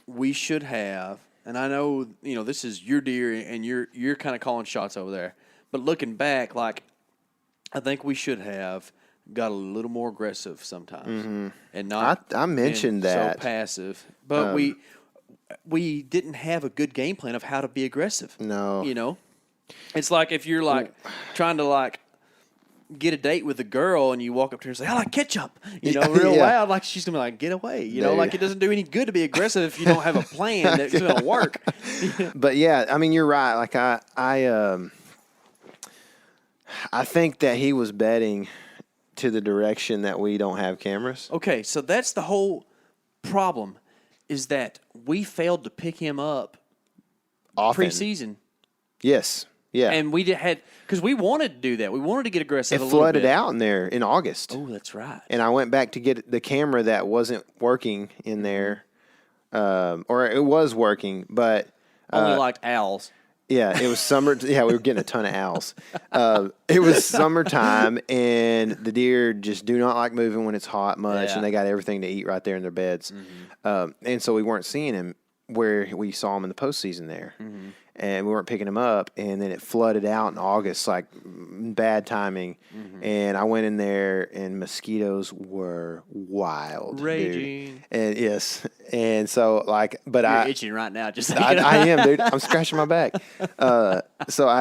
we should have, and I know this is your deer, and you're kind of calling shots over there. But looking back, I think we should have got a little more aggressive sometimes, and not. I mentioned that so passive, but we didn't have a good game plan of how to be aggressive. No, it's like if you're trying to get a date with a girl and you walk up to her and say, I like ketchup, real loud, she's going to be get away. It doesn't do any good to be aggressive if you don't have a plan that's going to work. But yeah, I mean, you're right. I think that he was betting to the direction that we don't have cameras. Okay, so that's the whole problem is that we failed to pick him up Often. preseason. Yes. Yeah. And we had because we wanted to do that. We wanted to get aggressive. It flooded out in there in August. Oh, that's right. And I went back to get the camera that wasn't working in there, or it was working, but only liked owls. Yeah, it was summer. Yeah, we were getting a ton of owls. It was summertime, and the deer just do not like moving when it's hot much, and they got everything to eat right there in their beds. And so we weren't seeing him where we saw him in the postseason there. And we weren't picking him up, and then it flooded out in August, bad timing. And I went in there, and mosquitoes were wild, raging. Dude. And yes, and so but You're itching right now. Just I am, dude. I'm scratching my back. So I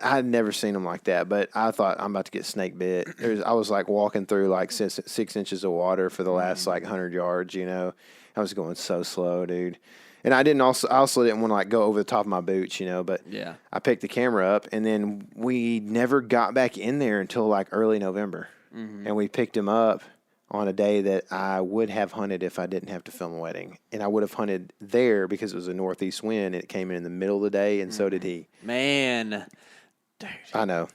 had never seen them like that, but I thought I'm about to get snake bit. I was walking through 6 inches of water for the last 100 yards. I was going so slow, dude. And I also didn't want to go over the top of my boots, but yeah. I picked the camera up, and then we never got back in there until early November. And we picked him up on a day that I would have hunted if I didn't have to film a wedding. And I would have hunted there because it was a northeast wind, and it came in the middle of the day, and so did he. Man. Dude. I know.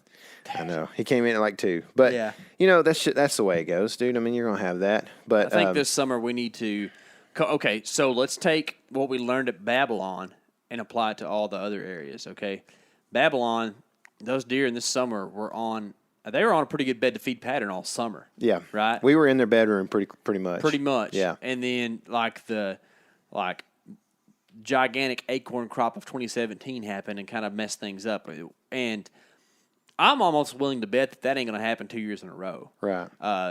He came in at 2. But, that's the way it goes, dude. I mean, you're going to have that. But I think this summer we need to – okay, so let's take what we learned at Babylon and apply it to all the other areas, okay? Babylon, those deer in this summer were on a pretty good bed to feed pattern all summer. Yeah. Right? We were in their bedroom pretty much. Pretty much. Yeah. And then the gigantic acorn crop of 2017 happened and kind of messed things up. And I'm almost willing to bet that ain't going to happen 2 years in a row. Right.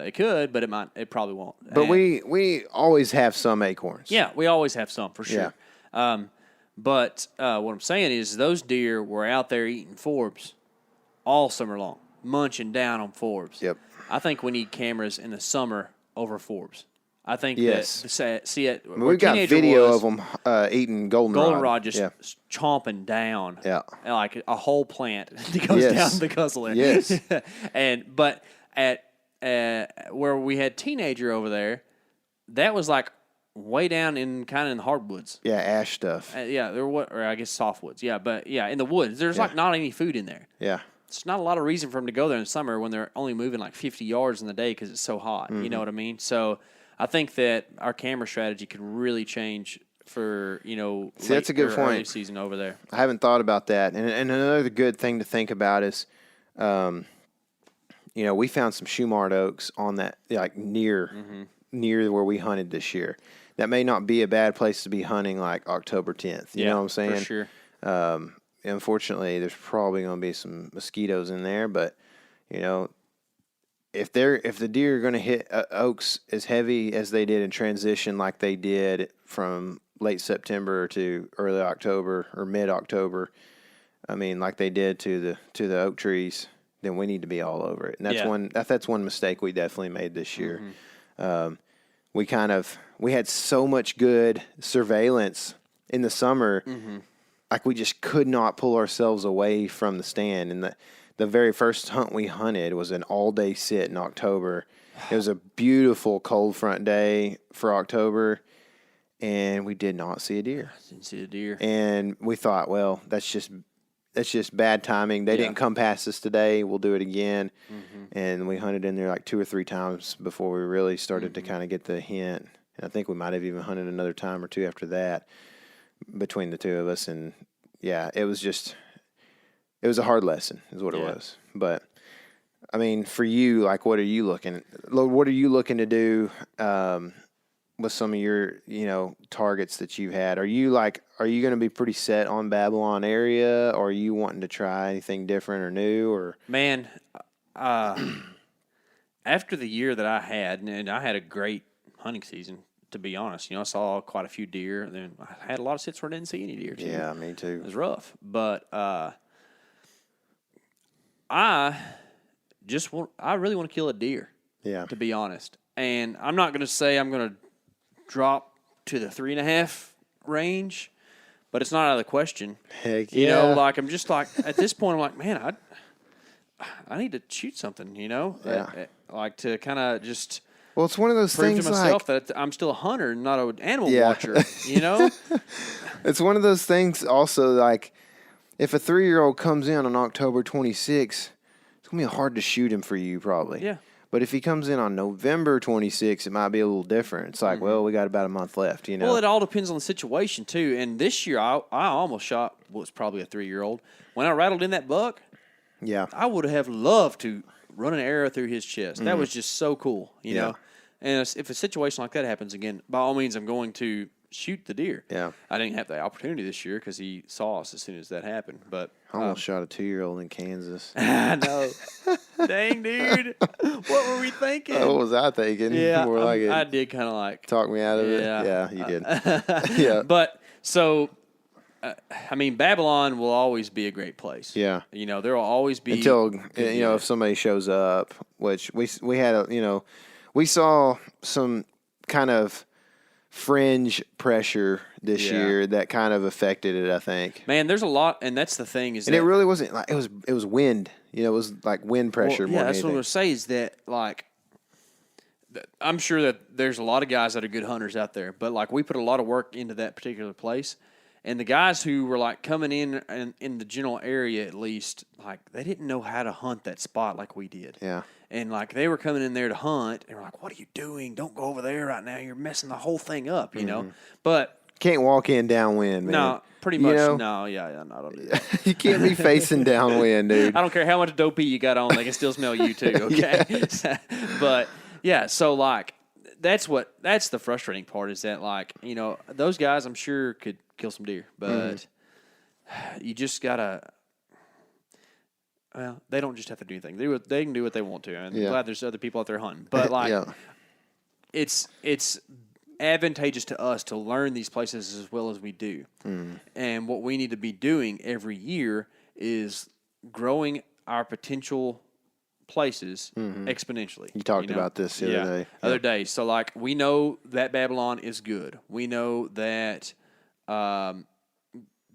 It could, but it probably won't. But we always have some acorns. Yeah, we always have some for sure. Yeah. But what I'm saying is those deer were out there eating forbs all summer long. munching down on forbs. Yep. I think we need cameras in the summer over forbs. I think Yes. that see it. We've got video of them eating goldenrod. Just chomping down. Yeah. Like a whole plant that goes down the guzzle there. Yes. But at where we had teenager over there, that was like way down in kind of in the hardwoods. Yeah, ash stuff. Or I guess softwoods. Yeah, but in the woods, there's like not any food in there. Yeah. It's not a lot of reason for them to go there in summer when they're only moving like 50 yards in the day because it's so hot. You know what I mean? So I think that our camera strategy could really change for, that's a good point. Early season over there. I haven't thought about that. And another good thing to think about is, we found some shoe-marked oaks on that, like near where we hunted this year. That may not be a bad place to be hunting like October 10th. You know what I'm saying? For sure. Unfortunately, there's probably going to be some mosquitoes in there, but, if the deer are going to hit oaks as heavy as they did in transition, like they did from late September to early October or mid October, like they did to the oak trees, then we need to be all over it. And that's one mistake we definitely made this year. We had so much good surveillance in the summer, like we just could not pull ourselves away from the stand. And the very first hunt we hunted was an all-day sit in October. It was a beautiful cold front day for October, and we did not see a deer. Didn't see a deer. And we thought, well, that's just bad timing. They didn't come past us today. We'll do it again. And we hunted in there like 2 or 3 times before we really started to kind of get the hint. And I think we might have even hunted another time or two after that between the two of us. And, it was a hard lesson is what it was. But, for you, like, what are you looking to do with some of your, targets that you've had? Are you going to be pretty set on Babylon area, or are you wanting to try anything different or new? Or man, after the year that I had, and I had a great hunting season, to be honest. I saw quite a few deer, and then I had a lot of sits where I didn't see any deer, too. Yeah, me too. It was rough. But I really want to kill a deer, to be honest. And I'm not going to say I'm going to drop to the 3.5 range, but it's not out of the question. Heck yeah. I'm just like, at this point, I'm like, man, I need to shoot something, like to kind of just Well, it's one of those prove things to myself that I'm still a hunter and not an animal watcher, It's one of those things also, like, if a 3-year-old comes in on October 26th, it's going to be hard to shoot him for you probably. Yeah. But if he comes in on November 26th, it might be a little different. It's like, well, we got about a month left, Well, it all depends on the situation, too. And this year, I almost shot what was probably a 3-year-old. When I rattled in that buck, I would have loved to run an arrow through his chest. That was just so cool, you know. And if a situation like that happens again, by all means, I'm going to shoot the deer. Yeah. I didn't have the opportunity this year because he saw us as soon as that happened. But I almost shot a 2-year-old in Kansas. I know. Dang, dude. What were we thinking? What was I thinking? Yeah, More like I did kind of like talk me out of it. Yeah, you did. Yeah. But so, Babylon will always be a great place. Yeah. There will always be until if somebody shows up, which we had we saw some kind of fringe pressure this year that kind of affected it, I think. Man, there's a lot, and that's the thing it really wasn't like it was wind. It was like wind pressure. More that's than what I'm going to say is that I'm sure that there's a lot of guys that are good hunters out there, but like we put a lot of work into that particular place, and the guys who were like coming in the general area at least, like they didn't know how to hunt that spot like we did. Yeah. And like they were coming in there to hunt, and we're like, "What are you doing? Don't go over there right now. You're messing the whole thing up," But can't walk in downwind, man. No, pretty much. No, yeah, no, I don't do that. You can't be facing downwind, dude. I don't care how much dopey you got on; they can still smell you too. Okay, but yeah, so like that's the frustrating part is that like those guys I'm sure could kill some deer, but you just gotta. Well, they don't just have to do anything. They can do what they want to. And I'm glad there's other people out there hunting. But it's advantageous to us to learn these places as well as we do. And what we need to be doing every year is growing our potential places exponentially. You talked about this the other day. Other day. So, like, we know that Babylon is good. We know that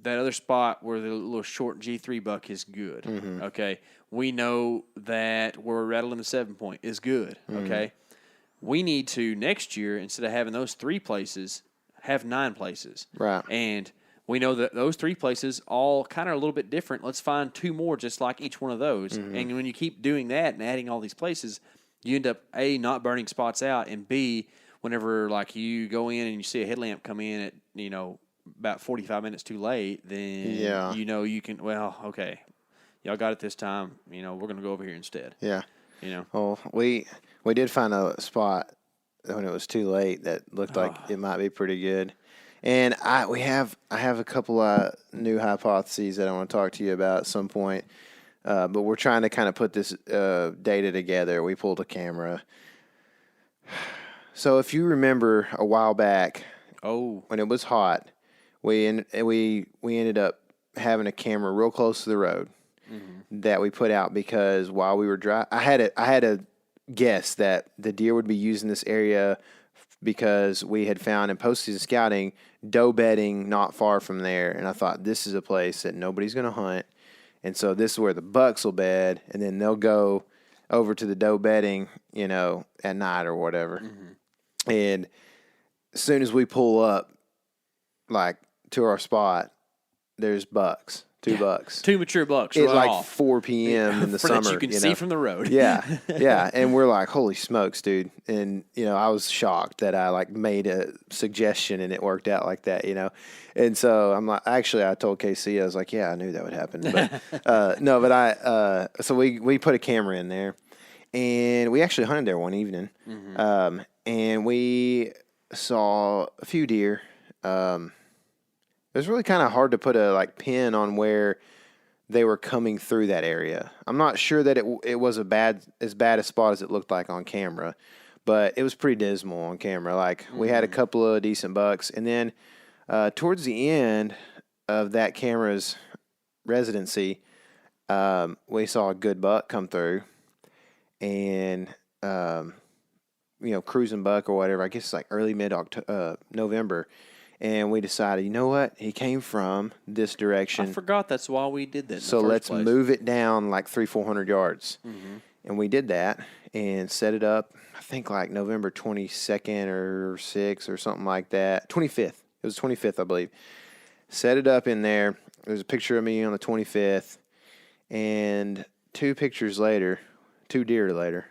that other spot where the little short G3 buck is good. Okay. We know that where we're rattling the 7-point is good. Okay. We need to, next year, instead of having those 3 places, have 9 places. Right. And we know that those 3 places all kind of a little bit different. Let's find 2 more just like each one of those. And when you keep doing that and adding all these places, you end up, A, not burning spots out, and B, whenever like you go in and you see a headlamp come in at, about 45 minutes too late, then you can, well, okay, y'all got it this time. We're going to go over here instead. Yeah. Well, we did find a spot when it was too late that looked like it might be pretty good. And I have a couple of new hypotheses that I want to talk to you about at some point. But we're trying to kind of put this data together. We pulled a camera. So if you remember a while back, when it was hot, we ended up having a camera real close to the road that we put out because while we were driving, I had a guess that the deer would be using this area because we had found in post-season scouting doe bedding not far from there, and I thought this is a place that nobody's going to hunt, and so this is where the bucks will bed, and then they'll go over to the doe bedding, at night or whatever. And as soon as we pull up, like to our spot, there's bucks. 2 bucks. 2 mature bucks. It's right like off. 4 p.m. in the summer. That you can see from the road. Yeah. And we're like, holy smokes, dude. And, I was shocked that I made a suggestion and it worked out like that, And so I'm like, actually, I told KC, I was like, yeah, I knew that would happen. But, so we put a camera in there and we actually hunted there one evening. And we saw a few deer. It was really kind of hard to put a pin on where they were coming through that area. I'm not sure that it was as bad a spot as it looked like on camera, but it was pretty dismal on camera. We had a couple of decent bucks, and then towards the end of that camera's residency, we saw a good buck come through, and cruising buck or whatever. I guess it's early November. And we decided, you know what? He came from this direction. I forgot that's why we did that. So let's move it down 300-400 yards. And we did that and set it up, I think November 22nd or 6th or something like that. 25th. It was 25th, I believe. Set it up in there. There's a picture of me on the 25th. And 2 deer later,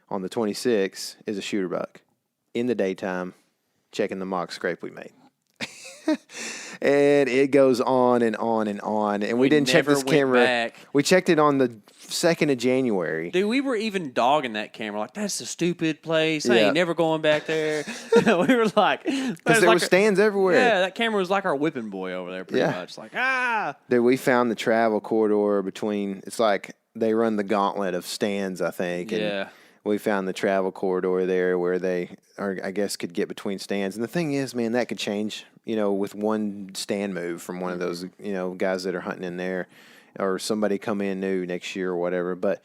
on the 26th, is a shooter buck in the daytime checking the mock scrape we made. And it goes on and on and on. And we didn't check this camera. Back. We checked it on the 2nd of January. Dude, we were even dogging that camera. That's a stupid place. I ain't never going back there. We were because there were stands everywhere. Yeah, that camera was like our whipping boy over there pretty much. Dude, we found the travel corridor between, it's they run the gauntlet of stands, I think. And we found the travel corridor there where they I guess could get between stands. And the thing is, man, that could change, with one stand move from one of those, guys that are hunting in there, or somebody come in new next year or whatever. But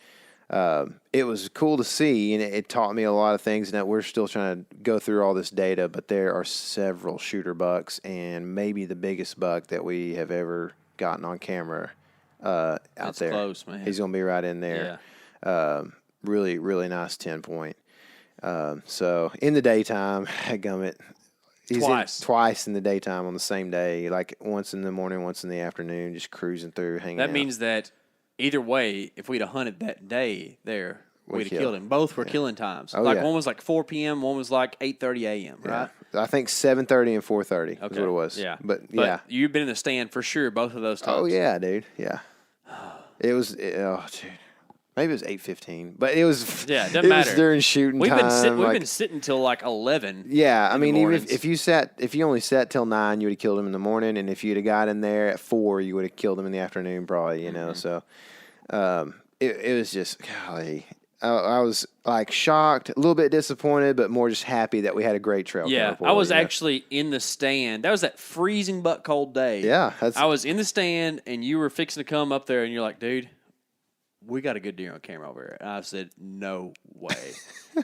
it was cool to see, and it taught me a lot of things. And we're still trying to go through all this data, but there are several shooter bucks, and maybe the biggest buck that we have ever gotten on camera out That's there. Close, man. He's going to be right in there. Yeah. Really, really nice 10-point. So in the daytime, gummit. Twice in the daytime on the same day, once in the morning, once in the afternoon, just cruising through, hanging out. That means that either way, if we'd have hunted that day there, we'd have killed him. Both were killing times. One was 4 p.m., one was 8:30 a.m., right? I think 7:30 and 4:30 is what it was. Yeah. But you've been in the stand for sure both of those times. Oh, yeah, dude. Yeah. It was, dude. Maybe it was 8:15, but it was. Yeah, it doesn't matter. It was during shooting time. We've been sitting till 11. Yeah, I mean, even if you only sat till 9, you would have killed him in the morning, and if you'd have got in there at 4, you would have killed him in the afternoon, probably. So, it was just golly. I was shocked, a little bit disappointed, but more just happy that we had a great trail. Yeah, I was actually in the stand. That was that freezing butt cold day. Yeah, I was in the stand, and you were fixing to come up there, and you're like, dude, we got a good deer on camera over here. And I said, no way.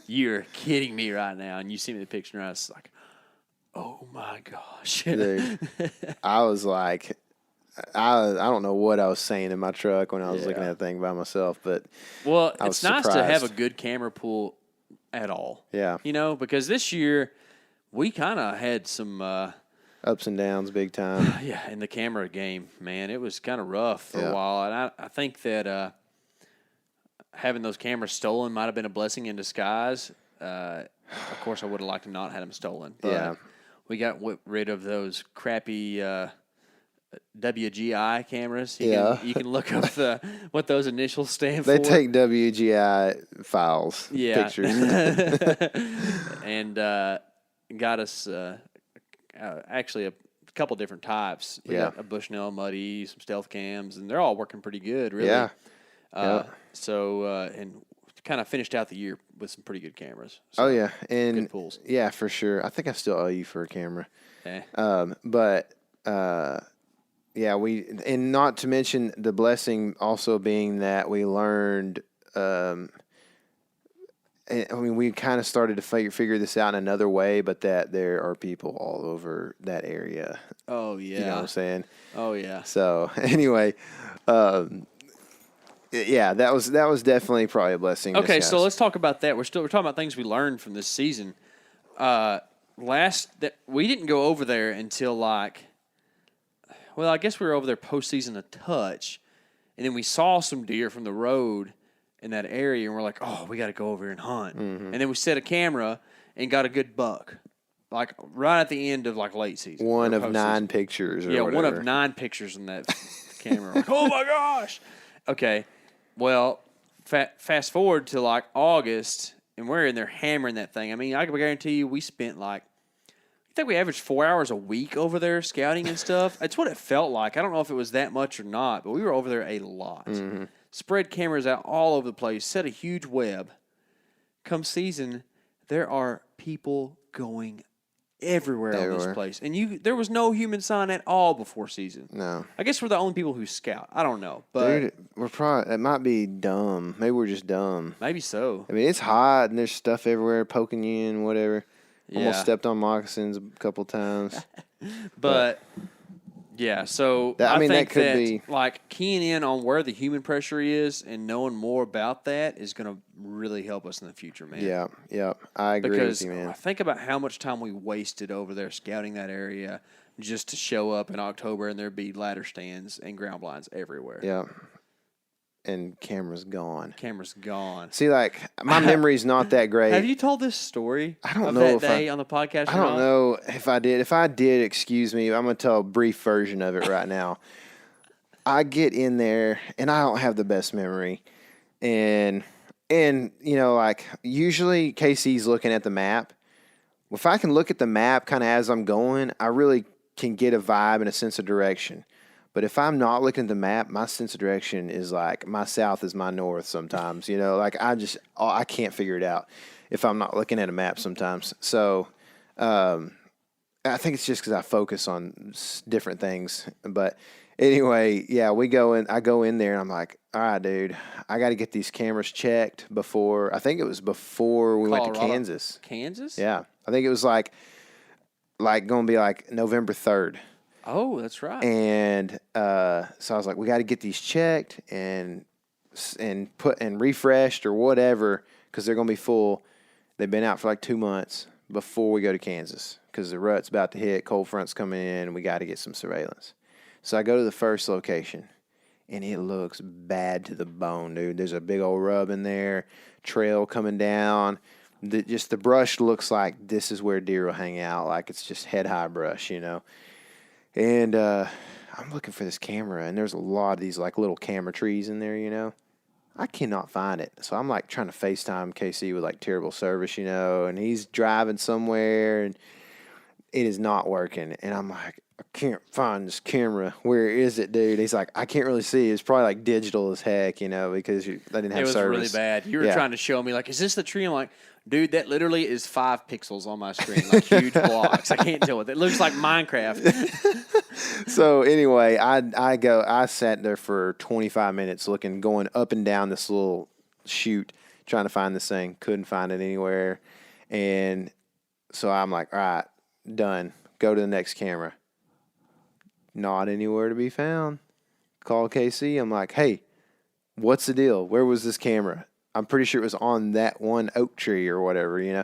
You're kidding me right now. And you see me the picture, and I was like, oh, my gosh. Dude, I was like, I don't know what I was saying in my truck when I was looking at that thing by myself, but well, I was it's nice to surprised. have a good camera pool at all. Yeah. You know, because this year we kind of had some ups and downs big time. yeah, in the camera game, man. It was kind of rough for Yeah. a while. And I think that having those cameras stolen might have been a blessing in disguise. Of course, I would have liked to not had them stolen. But Yeah. we got rid of those crappy WGI cameras. You can look up what those initials stand They for. take WGI files, Yeah. pictures. And got us actually a couple different types. We got a Bushnell Muddy, some stealth cams, and they're all working pretty good, really. Yeah. So, and kind of finished out the year with some pretty good cameras. So, Oh, yeah. And good pools. yeah, for sure. I think I still owe you for a camera. Yeah. Yeah, and not to mention the blessing also being that we learned, we kind of started to figure this out in another way, but that there are people all over that area. Oh, yeah. You know what I'm saying? Oh, yeah. So anyway, yeah, that was definitely probably a blessing. in Okay, disguise. so let's talk about that. We're talking about things we learned from this season. We didn't go over there until I guess we were over there postseason a touch, and then we saw some deer from the road in that area, and we're like, oh, we got to go over here and hunt. Mm-hmm. And then we set a camera and got a good buck, like right at the end of like late season. one or of postseason. 9 pictures. Or One whatever. of 9 pictures in that camera. Like, oh my gosh. Okay, well, fast forward to like August, and we're in there hammering that thing. I mean, I can guarantee you we spent I think we averaged 4 hours a week over there scouting and stuff. That's what it felt like. I don't know if it was that much or not, but we were over there a lot. Mm-hmm. Spread cameras out all over the place, set a huge web. Come season, there are people going everywhere on this place. And there was no human sign at all before season. No. I guess we're the only people who scout. I don't know. But Dude, it might be dumb. Maybe we're just dumb. maybe so. I mean, it's hot and there's stuff everywhere poking you in, whatever. Almost Yeah. stepped on moccasins a couple times. But yeah, so I mean, think that could be- keying in on where the human pressure is and knowing more about that is going to really help us in the future, man. Yeah, I agree Because with you, man. think about how much time we wasted over there scouting that area just to show up in October and there'd be ladder stands and ground blinds everywhere. Yeah. And camera's gone. Camera's gone. See, my memory's not that great. Have you told this story I don't of know that if day on the podcast? I don't know if I did. If I did, excuse me. I'm going to tell a brief version of it right now. I get in there, and I don't have the best memory. And usually Casey's looking at the map. If I can look at the map kind of as I'm going, I really can get a vibe and a sense of direction. But if I'm not looking at the map, my sense of direction is like my south is my north sometimes. I can't figure it out if I'm not looking at a map sometimes. So I think it's just because I focus on different things. But anyway, yeah, I go in there and I'm like, all right, dude, I got to get these cameras checked before. I think it was before we went to Colorado. Kansas. Kansas? Yeah, I think it was like going to be like November 3rd. Oh, that's right. And so I was like, we got to get these checked and refreshed or whatever because they're going to be full. They've been out for like 2 months before we go to Kansas because the rut's about to hit, cold front's coming in, and we got to get some surveillance. So I go to the first location, and it looks bad to the bone, dude. There's a big old rub in there, trail coming down. Just the brush looks like this is where deer will hang out, like it's just head-high brush, And I'm looking for this camera, and there's a lot of these like little camera trees in there, I cannot find it. So I'm like trying to FaceTime KC with like terrible service, and he's driving somewhere, and it is not working. And I'm like, I can't find this camera. Where is it, dude? He's like, I can't really see. It's probably like digital as heck, because they didn't have it was service. really bad. You were trying to show me, like, is this the tree? I'm like, dude, that literally is 5 pixels on my screen, like huge blocks. I can't deal with it. It looks like Minecraft. So anyway, I sat there for 25 minutes going up and down this little chute trying to find this thing. Couldn't find it anywhere. And so I'm like, all right, done. Go to the next camera. Not anywhere to be found. Call KC. I'm like, hey, what's the deal? Where was this camera? I'm pretty sure it was on that one oak tree or whatever, you know.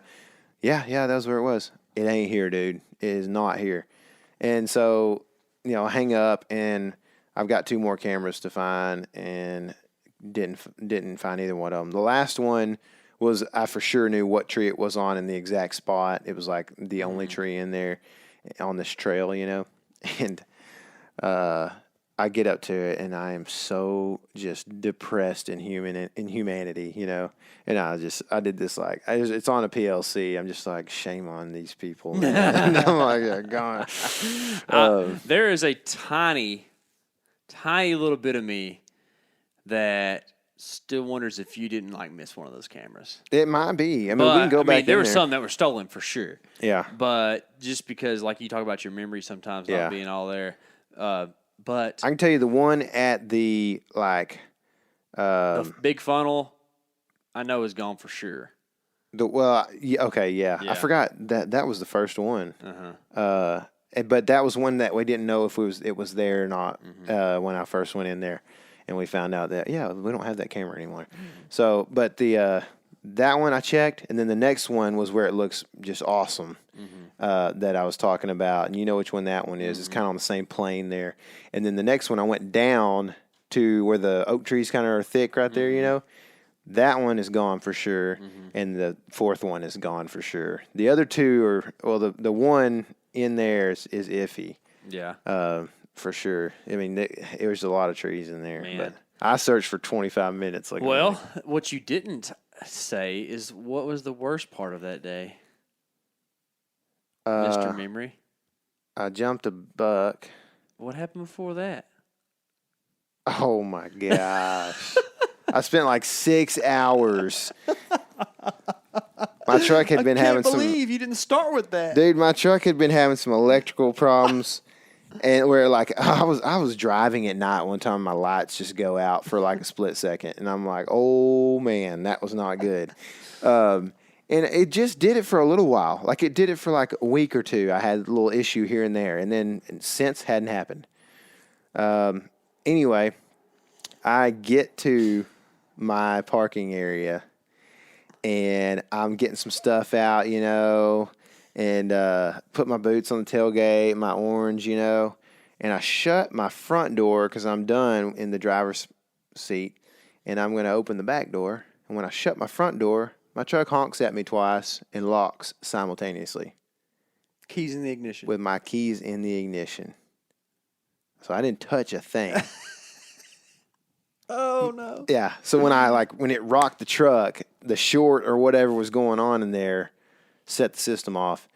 Yeah, that was where it was. It ain't here, dude. It is not here. And so, you know, I hang up, and I've got 2 more cameras to find, and didn't find either one of them. The last one was, I for sure knew what tree it was on in the exact spot. It was like the only tree in there on this trail, you know. And I get up to it, and I am so just depressed in humanity, you know. And I did this like, it's on a PLC. I'm just like, shame on these people. And I'm like, gone. There is a tiny little bit of me that still wonders if you didn't like miss one of those cameras. It might be. I mean, we can go back. There were some that were stolen for sure. Yeah. But just because, like you talk about your memory sometimes not being all there. But I can tell you the one at the the big funnel, I know is gone for sure. Yeah. I forgot that was the first one. But that was one that we didn't know if it was there or not when I first went in there, and we found out that we don't have that camera anymore. So, but that one I checked, and then the next one was where it looks just awesome. That I was talking about, and you know which one that one is. It's kind of on the same plane there. And then the next one I went down to where the oak trees kind of are thick right there, you know. That one is gone for sure, and the 4th one is gone for sure. The other 2 are, well, the one in there is iffy. Yeah. For sure. I mean, it was a lot of trees in there. Man. But I searched for 25 minutes. What you didn't say is what was the worst part of that day? Mr. Memory. I jumped a buck. What happened before that? Oh my gosh. I spent like 6 hours. My truck had been having some. I can't believe you didn't start with that. Dude, my truck had been having some electrical problems. And where like I was driving at night one time, my lights just go out for like a split second, and I'm like, oh man, that was not good. And it just did it for a little while. Like it did it for like a week or 2. I had a little issue here and there, and then since hadn't happened. Anyway, I get to my parking area, and I'm getting some stuff out, you know, and put my boots on the tailgate, my orange, you know, and I shut my front door because I'm done in the driver's seat, and I'm going to open the back door. And when I shut my front door, my truck honks at me twice and locks simultaneously. Keys in the ignition. With my keys in the ignition. So I didn't touch a thing. Oh, no. Yeah. So when it rocked the truck, the short or whatever was going on in there set the system off.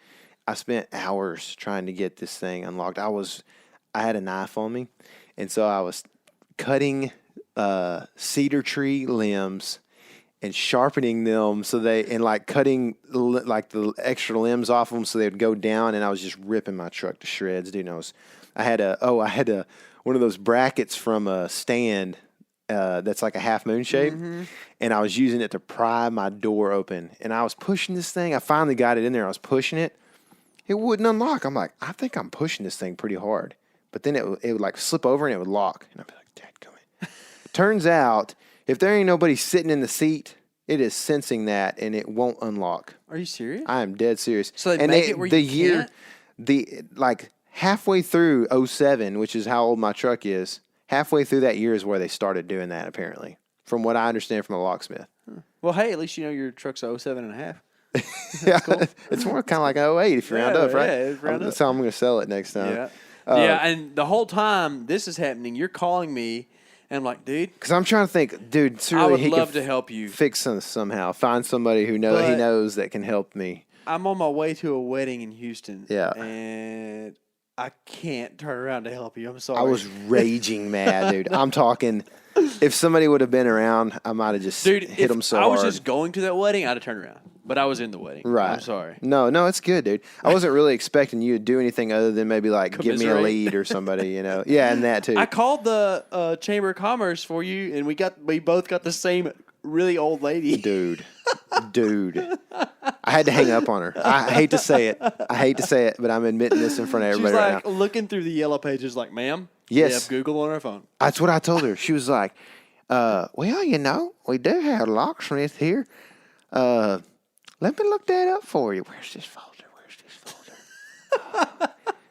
I spent hours trying to get this thing unlocked. I had a knife on me, and so I was cutting cedar tree limbs and sharpening them cutting like the extra limbs off them so they would go down, and I was just ripping my truck to shreds, dude. I had one of those brackets from a stand that's like a half moon shape, and I was using it to pry my door open, and I was pushing this thing. I finally got it in there. I was pushing it. It wouldn't unlock. I'm like, I think I'm pushing this thing pretty hard, but then it would like slip over and it would lock, and I'd be like, dadgummit. Turns out, if there ain't nobody sitting in the seat, it is sensing that, and it won't unlock. Are you serious? I am dead serious. So they make it where you can't? Halfway through 07, which is how old my truck is, halfway through that year is where they started doing that, apparently, from what I understand from a locksmith. Well, hey, at least you know your truck's a 07 and a half. Yeah, cool. It's more kind of like 08 if you round up, right? Yeah, round up. That's how I'm going to sell it next time. Yeah. And the whole time this is happening, you're calling me, and I'm like, dude. Because I'm trying to think, dude, I would love to help you. Fix this somehow. Find somebody who knows that can help me. I'm on my way to a wedding in Houston. Yeah. And I can't turn around to help you. I'm sorry. I was raging mad, dude. I'm talking, if somebody would have been around, I might have just hit them so hard. I was just going to that wedding, I'd have turned around. But I was in the wedding. Right. I'm sorry. No, it's good, dude. I wasn't really expecting you to do anything other than maybe like give me a Commiserate. lead or somebody, Yeah, and that too. I called the Chamber of Commerce for you, and we both got the same really old lady. Dude. I had to hang up on her. I hate to say it, but I'm admitting this in front of everybody She's right like now. looking through the yellow pages like, ma'am, Yes. we have Google on our phone. That's what I told her. She was like, well, we do have a locksmith here. Let me look that up for you. Where's this folder?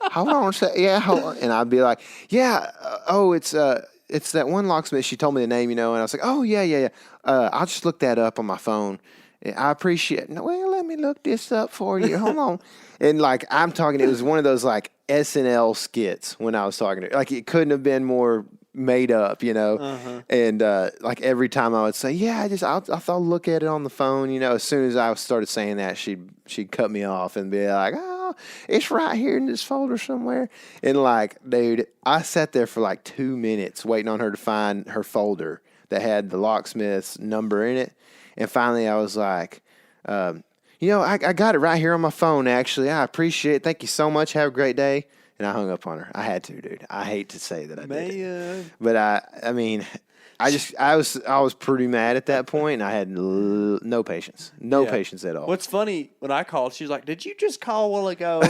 Hold on a sec. Yeah, hold on. And I'd be like, it's that one locksmith. She told me the name, and I was like, oh, yeah. I'll just look that up on my phone. I appreciate it. Well, let me look this up for you. Hold on. And like, I'm talking, it was one of those like SNL skits when I was talking to her. Like, it couldn't have been more made up, And like every time I would say, I thought I'll look at it on the phone, as soon as I started saying that, she'd cut me off and be like, oh, it's right here in this folder somewhere. And like, dude, I sat there for like 2 minutes waiting on her to find her folder that had the locksmith's number in it. And finally I was like, I got it right here on my phone, actually. I appreciate it. Thank you so much. Have a great day. And I hung up on her. I had to, dude. I hate to say that I did. But I mean, I was pretty mad at that point, and I had no patience. No patience at all. What's funny, when I called, she's like, did you just call a while ago?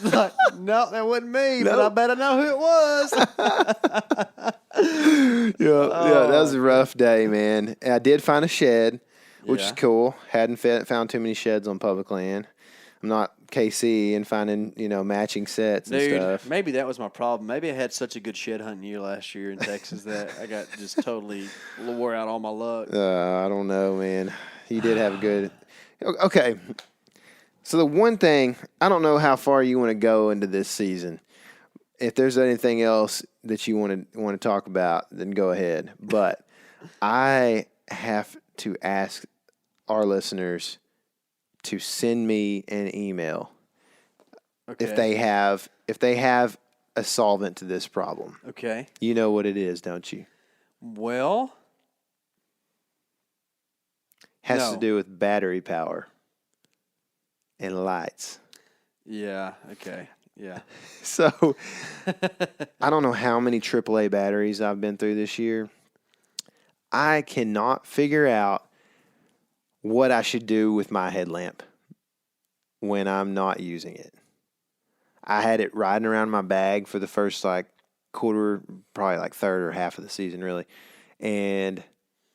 Like, no, that wasn't me, but I bet I know who it was. Yeah, that was a rough day, man. And I did find a shed, which is Yeah. cool. Hadn't found too many sheds on public land. I'm not KC and finding, matching sets and Dude, stuff. maybe that was my problem. Maybe I had such a good shed hunting year last year in Texas that I got just totally wore out all my luck. I don't know, man. You did have a good. Okay. So the one thing, I don't know how far you want to go into this season. If there's anything else that you want to talk about, then go ahead. But I have to ask our listeners to send me an email if they have a solvent to this problem. Okay. You know what it is, don't you? Well, Has to No. do with battery power and lights. yeah, okay, yeah. So I don't know how many AAA batteries I've been through this year. I cannot figure out what I should do with my headlamp when I'm not using it. I had it riding around my bag for the first quarter, probably third or half of the season, really. And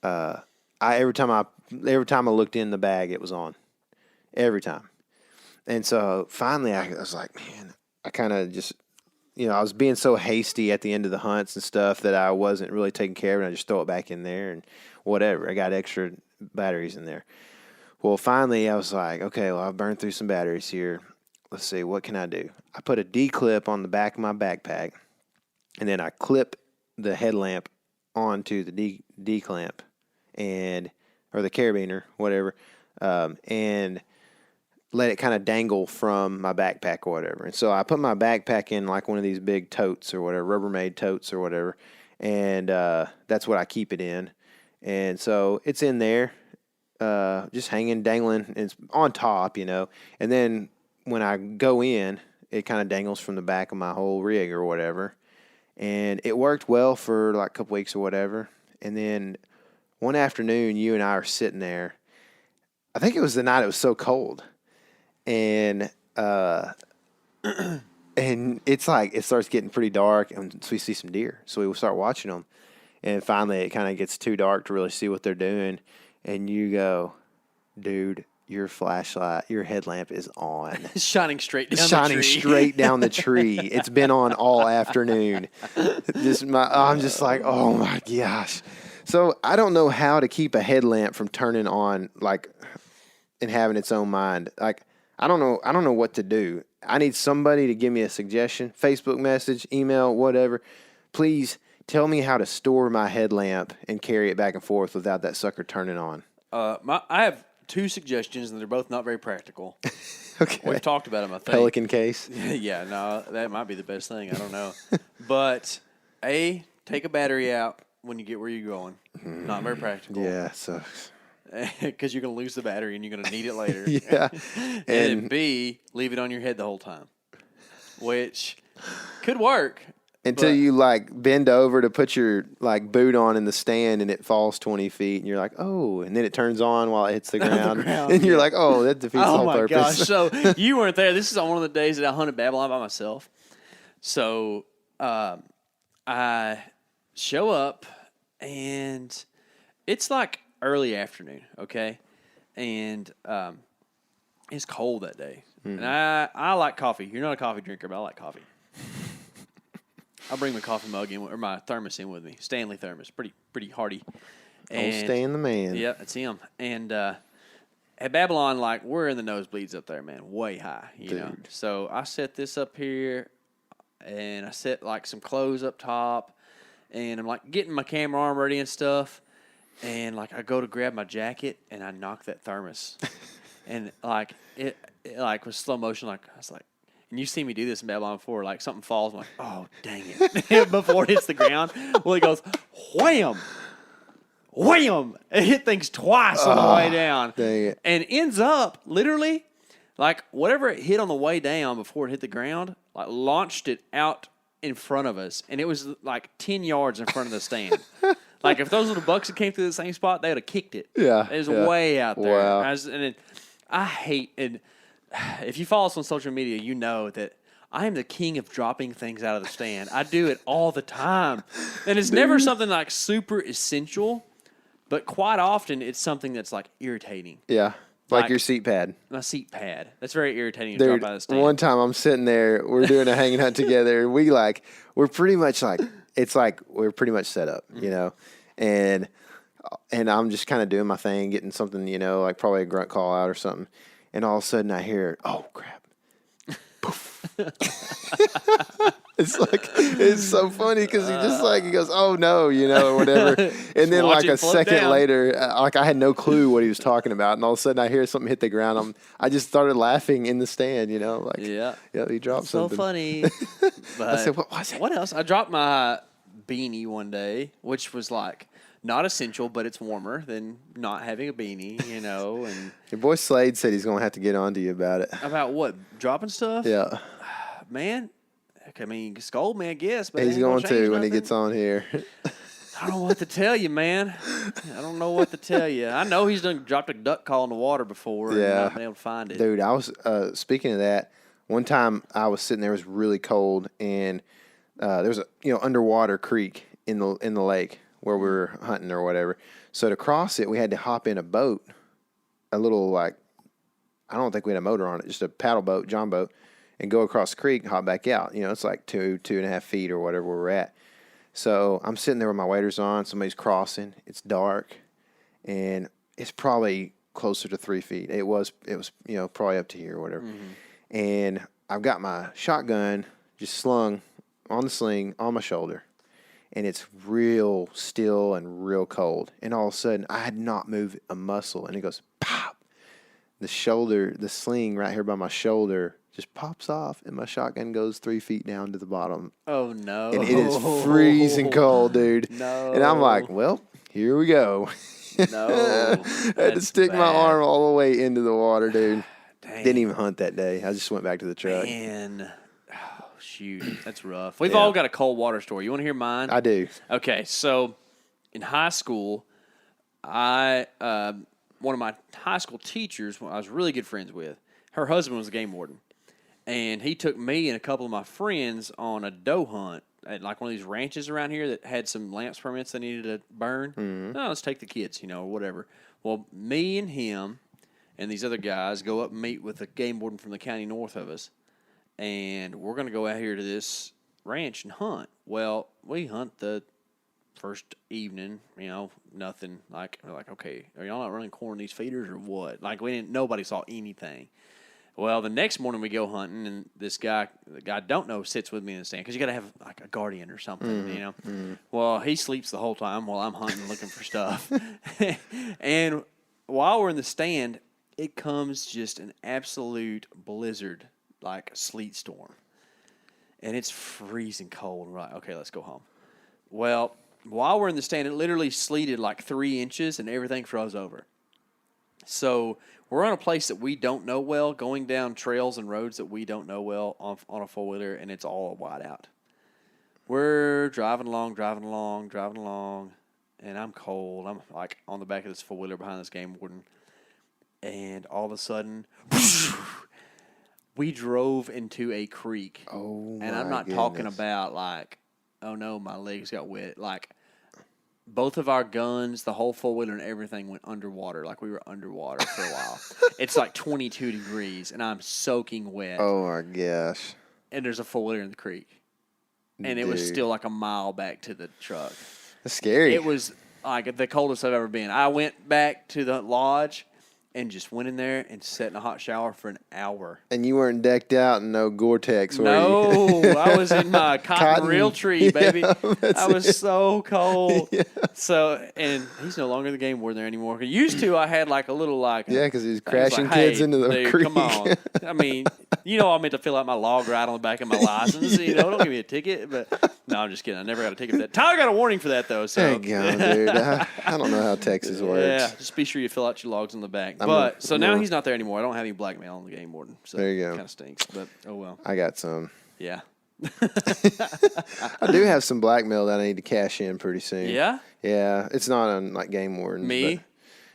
every time I looked in the bag, it was on. Every time. And so finally I was like, man, I kind of just, I was being so hasty at the end of the hunts and stuff that I wasn't really taking care of it. I just throw it back in there and whatever. I got extra batteries in there. Well, finally I was like, okay, well, I've burned through some batteries here. Let's see, what can I do? I put a D-clip on the back of my backpack, and then I clip the headlamp onto the D-clamp or the carabiner, whatever, and let it kind of dangle from my backpack or whatever. And so I put my backpack in one of these big totes or whatever, Rubbermaid totes or whatever, and that's what I keep it in. And so it's in there, just hanging, dangling, and it's on top, and then when I go in, it kind of dangles from the back of my whole rig or whatever. And it worked well for a couple weeks or whatever. And then one afternoon, you and I are sitting there. I think it was the night it was so cold. And and it's it starts getting pretty dark, and so we see some deer. So we start watching them. And finally, it kind of gets too dark to really see what they're doing. And you go, dude, your headlamp is on. It's shining straight down It's the shining tree. straight down the tree. It's been on all afternoon. I'm just like, oh my gosh. So I don't know how to keep a headlamp from turning on and having its own mind. I don't know what to do. I need somebody to give me a suggestion. Facebook message, email, whatever. Please tell me how to store my headlamp and carry it back and forth without that sucker turning on. I have two suggestions, and they're both not very practical. Okay. We've talked about them, I think. Pelican case. Yeah, no, that might be the best thing. I don't know. But, take a battery out when you get where you're going. Not very practical. Yeah, so because you're going to lose the battery and you're going to need it later. Yeah. And then B, leave it on your head the whole time, which could work. Until you like bend over to put your like boot on in the stand and it falls 20 feet and you're like, oh, and then it turns on while it hits the ground. And you're like, oh, that defeats the whole purpose. Oh my gosh. So you weren't there. This is on one of the days that I hunted Babylon by myself. So I show up and it's like early afternoon, okay? And it's cold that day. And I like coffee. You're not a coffee drinker, but I like coffee. I'll bring my coffee mug in or my thermos in with me. Stanley thermos, pretty hardy. Old Stan the man. Yep, that's him. And at Babylon, like we're in the nosebleeds up there, man, way high, you know. So I set this up here, and I set like some clothes up top, and I'm like getting my camera arm ready and stuff, and like I go to grab my jacket, and I knock that thermos, and like it like was slow motion, like I was like. And you've seen me do this in Babylon before. Like, something falls. I'm like, oh, dang it. Before it hits the ground. Well, it goes, wham. Wham. It hit things twice on the way down. Dang it. And ends up, literally, like, whatever it hit on the way down before it hit the ground, like, launched it out in front of us. And it was, like, 10 yards in front of the stand. Like, if those little bucks had came through the same spot, they would have kicked it. Yeah. It was way out there. Wow. I hate it. If you follow us on social media, you know that I am the king of dropping things out of the stand. I do it all the time. And it's never something like super essential, but quite often it's something that's like irritating. Yeah. Like your seat pad. My seat pad. That's very irritating to drop out of the stand. One time I'm sitting there, we're doing a hanging hunt together, and we're pretty much like, it's like we're pretty much set up, you know? And I'm just kind of doing my thing, getting something, you know, like probably a grunt call out or something. And all of a sudden I hear, oh, crap. Poof. It's so funny because he goes, oh, no, you know, or whatever. And then like a second later, like I had no clue what he was talking about. And all of a sudden I hear something hit the ground. I just started laughing in the stand, you know, like, yeah, he dropped something. So funny. But I said, what was it? What else? I dropped my beanie one day, which was like, not essential, but it's warmer than not having a beanie, you know. And your boy Slade said he's going to have to get on to you about it. About what? Dropping stuff? Yeah. Man, I mean, scold me, I guess. But he's going to when he gets on here. I don't know what to tell you, man. I don't know what to tell you. I know he's dropped a duck call in the water before and not been able to find it. Dude, I was, speaking of that, one time I was sitting there, it was really cold, and there was a, underwater creek in the lake where we were hunting or whatever. So to cross it, we had to hop in a boat, a little I don't think we had a motor on it, just a paddle boat, John boat, and go across the creek and hop back out. It's like 2.5 feet or whatever we're at. So I'm sitting there with my waders on. Somebody's crossing. It's dark, and it's probably closer to 3 feet. It was probably up to here or whatever. Mm-hmm. And I've got my shotgun just slung on the sling on my shoulder. And it's real still and real cold. And all of a sudden, I had not moved a muscle. And it goes, pop. The sling right here by my shoulder just pops off. And my shotgun goes 3 feet down to the bottom. Oh, no. And it is freezing cold, dude. No. And I'm like, well, here we go. No. I had to stick my arm all the way into the water, dude. Dang. Didn't even hunt that day. I just went back to the truck. Man. Shoot, that's rough. We've all got a cold water story. You want to hear mine? I do. Okay, so in high school, one of my high school teachers, I was really good friends with, her husband was a game warden. And he took me and a couple of my friends on a doe hunt at like one of these ranches around here that had some lamps permits they needed to burn. Mm-hmm. Oh, let's take the kids, or whatever. Well, me and him and these other guys go up and meet with a game warden from the county north of us. And we're going to go out here to this ranch and hunt. Well, we hunt the first evening, nothing. We're like, okay, are y'all not running corn in these feeders or what? Like, nobody saw anything. Well, the next morning we go hunting, and this guy, the guy I don't know, sits with me in the stand because you got to have like a guardian or something, Mm-hmm. Well, he sleeps the whole time while I'm hunting looking for stuff. And while we're in the stand, it comes just an absolute blizzard. Like a sleet storm. And it's freezing cold. We're like, okay, let's go home. Well, while we're in the stand, it literally sleeted like 3 inches and everything froze over. So we're on a place that we don't know well, going down trails and roads that we don't know well on a four-wheeler, and it's all wide out. We're driving along, and I'm cold. I'm like on the back of this four-wheeler behind this game warden. And all of a sudden, we drove into a creek. Oh, and I'm not talking about like, oh no, my legs got wet. Like, both of our guns, the whole four-wheeler and everything went underwater. Like, we were underwater for a while. It's like 22 degrees, and I'm soaking wet. Oh, my gosh. And there's a four-wheeler in the creek. And it was still like a mile back to the truck. That's scary. It was like the coldest I've ever been. I went back to the lodge and just went in there and sat in a hot shower for an hour. And you weren't decked out in no Gore-Tex, were you? No, I was in my cotton real tree, baby. Yeah, I was so cold. Yeah. So, and he's no longer the game warden there anymore. Used to, I had like a little like. Yeah, because he's I was crashing like, kids hey, into the dude, creek. Come on. I mean, I meant to fill out my log right on the back of my license. Don't give me a ticket. But no, I'm just kidding. I never got a ticket for that. Tyler got a warning for that, though. So. Dang on, dude. I don't know how Texas works. Yeah, just be sure you fill out your logs on the back. So now he's not there anymore. I don't have any blackmail on the game warden. So there you go. Kind of stinks, but oh well. I got some. Yeah. I do have some blackmail that I need to cash in pretty soon. Yeah? Yeah. It's not on like game wardens. Me?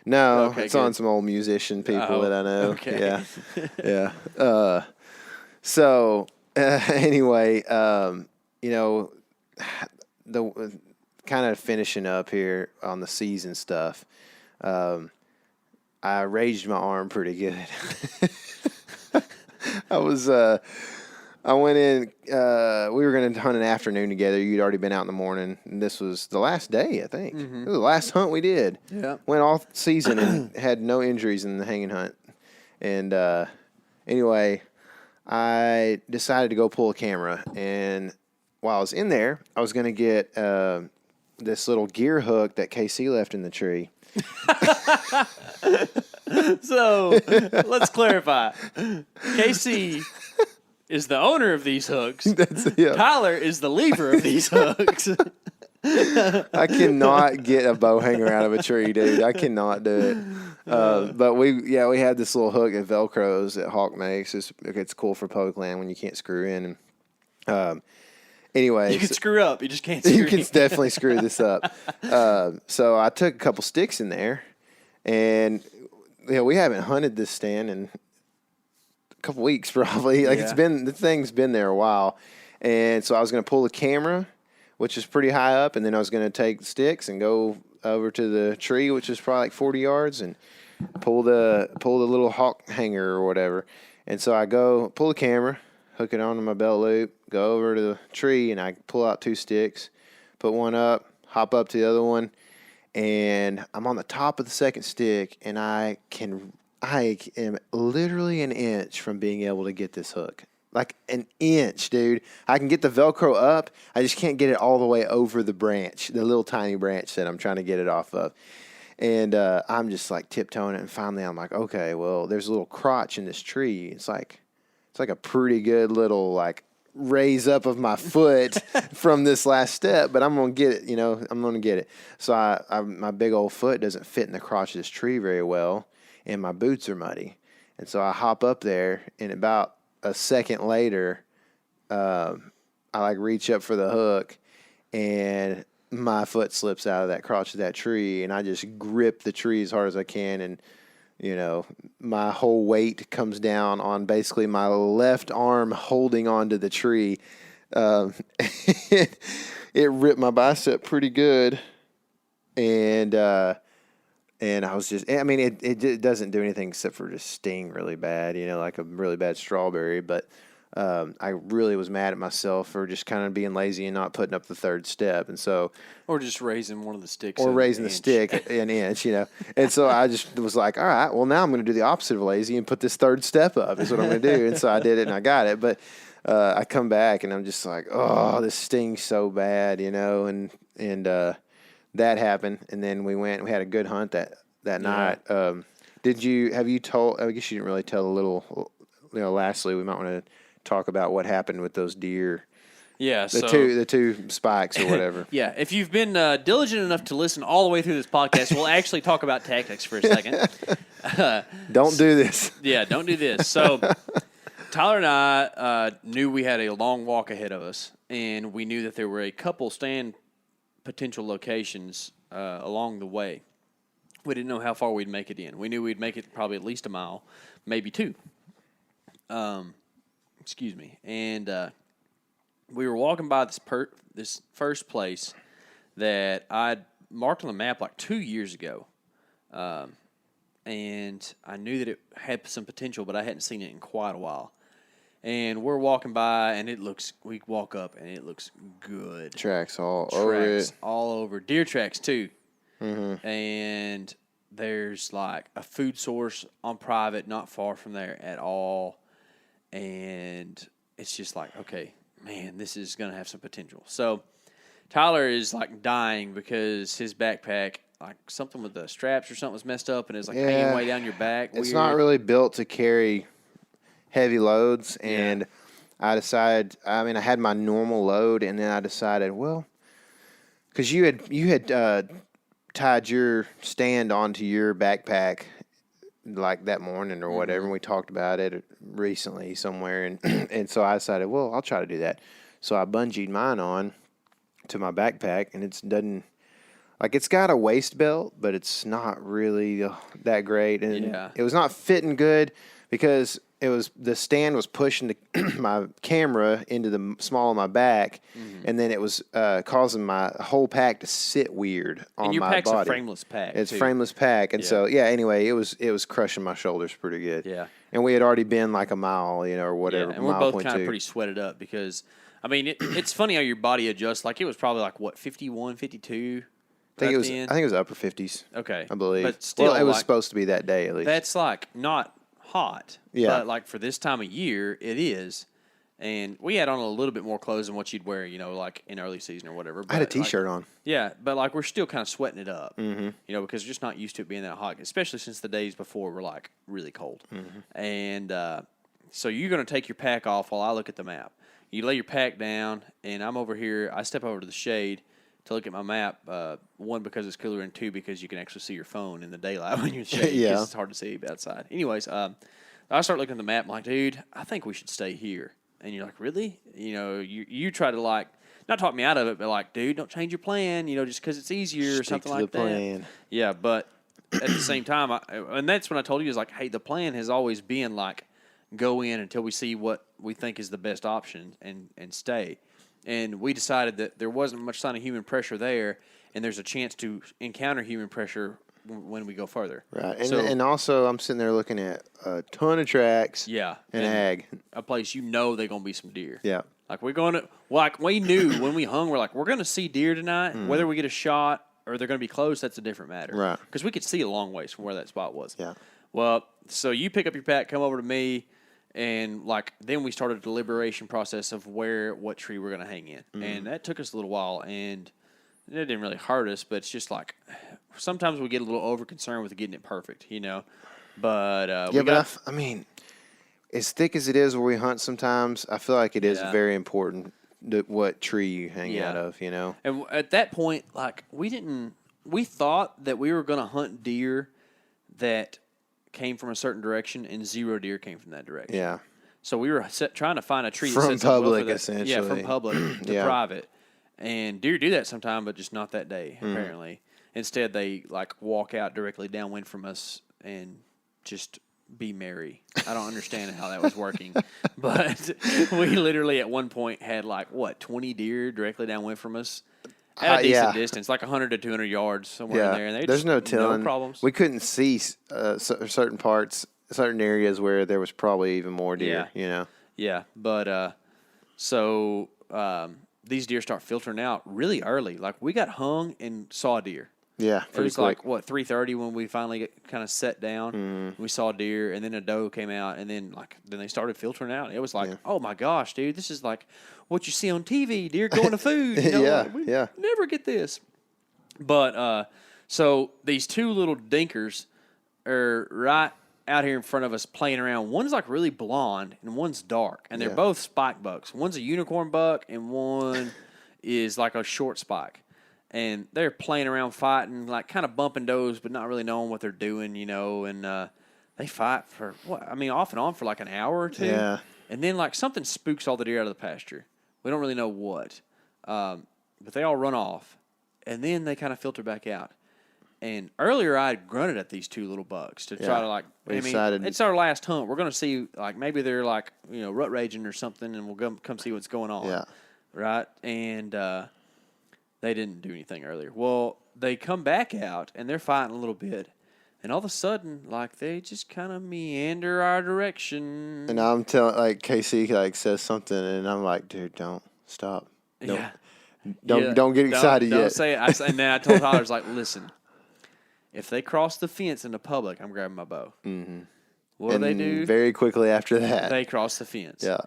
No, Okay, it's good. on some old musician people that I know. Okay. Yeah. Yeah. So anyway, the kind of finishing up here on the season stuff. I raised my arm pretty good. I went in, we were going to hunt an afternoon together. You'd already been out in the morning. And this was the last day, I think. Mm-hmm. It was the last hunt we did. Yeah. Went all season and had no injuries in the hanging hunt. And anyway, I decided to go pull a camera. And while I was in there, I was going to get this little gear hook that KC left in the tree. So let's clarify. Casey is the owner of these hooks. Tyler is the lever of these hooks. I cannot get a bow hanger out of a tree, dude. I cannot do it. But we had this little hook that Velcros that Hawk makes. It's cool for public land when you can't screw in. Anyway, you can screw up. You just can't screw You can definitely screw this up. So I took a couple sticks in there, and we haven't hunted this stand in a couple weeks probably. Like the thing's been there a while. And so I was going to pull the camera, which is pretty high up, and then I was going to take the sticks and go over to the tree, which is probably like 40 yards, and pull the little Hawk hanger or whatever. And so I go pull the camera, hook it onto my belt loop, go over to the tree, and I pull out two sticks, put one up, hop up to the other one, and I'm on the top of the second stick, and I am literally an inch from being able to get this hook. Like an inch, dude. I can get the Velcro up. I just can't get it all the way over the branch, the little tiny branch that I'm trying to get it off of. And I'm just like tiptoeing it, and finally I'm like, okay, well, there's a little crotch in this tree. It's like a pretty good little like raise up of my foot from this last step, but I'm gonna get it. I'm gonna get it. So my big old foot doesn't fit in the crotch of this tree very well, and my boots are muddy. And so I hop up there, and about a second later, I like reach up for the hook, and my foot slips out of that crotch of that tree, and I just grip the tree as hard as I can, and my whole weight comes down on basically my left arm holding onto the tree. It ripped my bicep pretty good, and I was just, it doesn't do anything except for just sting really bad, like a really bad strawberry. But I really was mad at myself for just kind of being lazy and not putting up the third step. And so, or just raising one of the sticks. Or raising the stick an inch, And so I just was like, all right, well, now I'm going to do the opposite of lazy and put this third step up is what I'm going to do. And so I did it and I got it. But I come back and I'm just like, oh, this stings so bad, and that happened. And then we had a good hunt that night. Have you told, I guess you didn't really tell a little, lastly, we might want to talk about what happened with those deer. Yeah, the two spikes or whatever. Yeah, if you've been diligent enough to listen all the way through this podcast, we'll actually talk about tactics for a second. Don't do this. Yeah, don't do this. So Tyler and I knew we had a long walk ahead of us, and we knew that there were a couple stand potential locations along the way. We didn't know how far we'd make it in. We knew we'd make it probably at least a mile, maybe 2. Excuse me. And we were walking by this first place that I'd marked on the map like 2 years ago. And I knew that it had some potential, but I hadn't seen it in quite a while. And we're walking by, and we walk up, and it looks good. Tracks all over it. All over. Deer tracks, too. Mm-hmm. And there's like a food source on private not far from there at all. And it's just like, okay, man, this is going to have some potential. So Tyler is like dying because his backpack, like something with the straps or something was messed up and it's like hanging way down your back. It's not really built to carry heavy loads. And I decided, I had my normal load, and then I decided, well, because you had tied your stand onto your backpack like that morning or whatever, and we talked about it recently somewhere, and so I decided, well, I'll try to do that. So I bungeed mine on to my backpack, and it's got a waist belt, but it's not really that great, and it was not fitting good because the stand was pushing my camera into the small of my back, and then it was causing my whole pack to sit weird on my body. And your pack's a frameless pack. It's a frameless pack, and so anyway, it was crushing my shoulders pretty good. Yeah, and we had already been like a mile, or whatever. Yeah, and we're both kind of pretty sweated up because it's funny how your body adjusts. Like it was probably like what 51, 52. I think it was upper 50s. Okay, I believe. But still, it was supposed to be that day at least. That's like not hot. Yeah. But like for this time of year, it is. And we had on a little bit more clothes than what you'd wear, like in early season or whatever. But I had a T-shirt on. Yeah, but like we're still kind of sweating it up, because we're just not used to it being that hot, especially since the days before were like really cold. And so you're going to take your pack off while I look at the map. You lay your pack down, and I'm over here. I step over to the shade to look at my map, one, because it's cooler, and two, because you can actually see your phone in the daylight when you're in the shade. Yeah. Because it's hard to see outside. Anyways, I start looking at the map. I'm like, dude, I think we should stay here. And you're like, really? You try to like, not talk me out of it, but like, dude, don't change your plan, just because it's easier or something like that. Plan. Yeah, but at the same time, and that's when I told you, is like, hey, the plan has always been like, go in until we see what we think is the best option and stay. And we decided that there wasn't much sign of human pressure there, and there's a chance to encounter human pressure when we go further. Right. And also, I'm sitting there looking at a ton of tracks. Yeah. And ag. A place they're going to be some deer. Yeah. Like we knew when we hung, we're going to see deer tonight. Whether we get a shot or they're going to be close, that's a different matter. Right. Because we could see a long ways from where that spot was. Yeah. Well, so you pick up your pack, come over to me, and then we started a deliberation process of what tree we're going to hang in. And that took us a little while, and it didn't really hurt us, but it's just like sometimes we get a little over concerned with getting it perfect, But as thick as it is where we hunt sometimes, I feel like it is very important what tree you hang out of, And at that point, we thought that we were going to hunt deer that came from a certain direction, and 0 deer came from that direction. Yeah. So we were trying to find a tree from public, essentially. Yeah, from public to private. And deer do that sometime, but just not that day, apparently. Instead, they walk out directly downwind from us and just be merry. I don't understand how that was working, but we literally at one point had 20 deer directly downwind from us. At a decent distance, 100 to 200 yards, somewhere in there. And there's no telling. No problems. We couldn't see certain areas where there was probably even more deer, Yeah, but these deer start filtering out really early. Like, we got hung and saw deer. Yeah, it was quick. 3:30 when we finally kind of set down. We saw deer, and then a doe came out, and then they started filtering out. It was oh my gosh, dude, this is like what you see on TV, deer going to food. We never get this. But so these two little dinkers are right out here in front of us playing around. One's really blonde, and one's dark, and they're both spike bucks. One's a unicorn buck, and one is a short spike. and they're playing around fighting, like kind of bumping does, but not really knowing what they're doing, and they fight for off and on for like an hour or two. Yeah. And then like something spooks all the deer out of the pasture. We don't really know what, but they all run off, and then they kind of filter back out. And earlier I had grunted at these two little bucks to try to it's our last hunt. We're going to see like maybe they're like rut raging or something, and we'll come see what's going on. Yeah. Right. And they didn't do anything earlier. Well, they come back out and they're fighting a little bit, and all of a sudden like they just kind of meander our direction. And I'm telling like Casey like says something, and I'm like, dude, don't stop. Don't get excited yet. Don't say it. And then I told Tyler, I was like, listen. If they cross the fence in the public, I'm grabbing my bow. Mm-hmm. What do they do? Very quickly after that, they cross the fence. Yeah.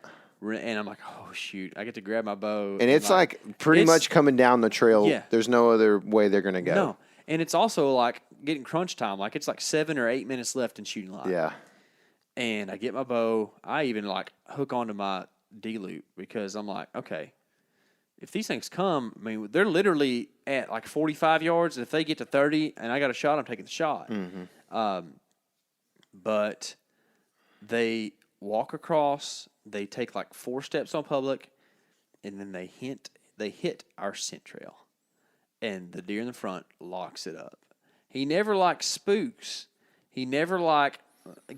And I'm like, oh, shoot. I get to grab my bow. And it's like pretty much coming down the trail. Yeah. There's no other way they're going to go. No. And it's also like getting crunch time. Like it's like 7 or 8 minutes left in shooting line. Yeah. And I get my bow. I even like hook onto my D-loop because I'm like, okay, if these things come, I mean, they're literally at like 45 yards. And if they get to 30 and I got a shot, I'm taking the shot. Mm-hmm. But they walk across, they take like 4 steps on public, and then they hit our scent trail. And the deer in the front locks it up. He never like spooks. He never like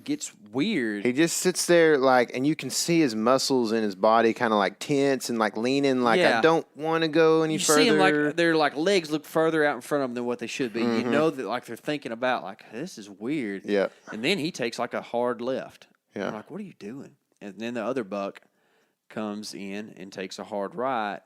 gets weird. He just sits there like, and you can see his muscles in his body kind of like tense and like leaning like, I don't want to go any further. You see him like their like legs look further out in front of them than what they should be. Mm-hmm. You know that like they're thinking about like, this is weird. Yeah. And then he takes like a hard left. Yeah. I'm like, what are you doing? And then the other buck comes in and takes a hard right,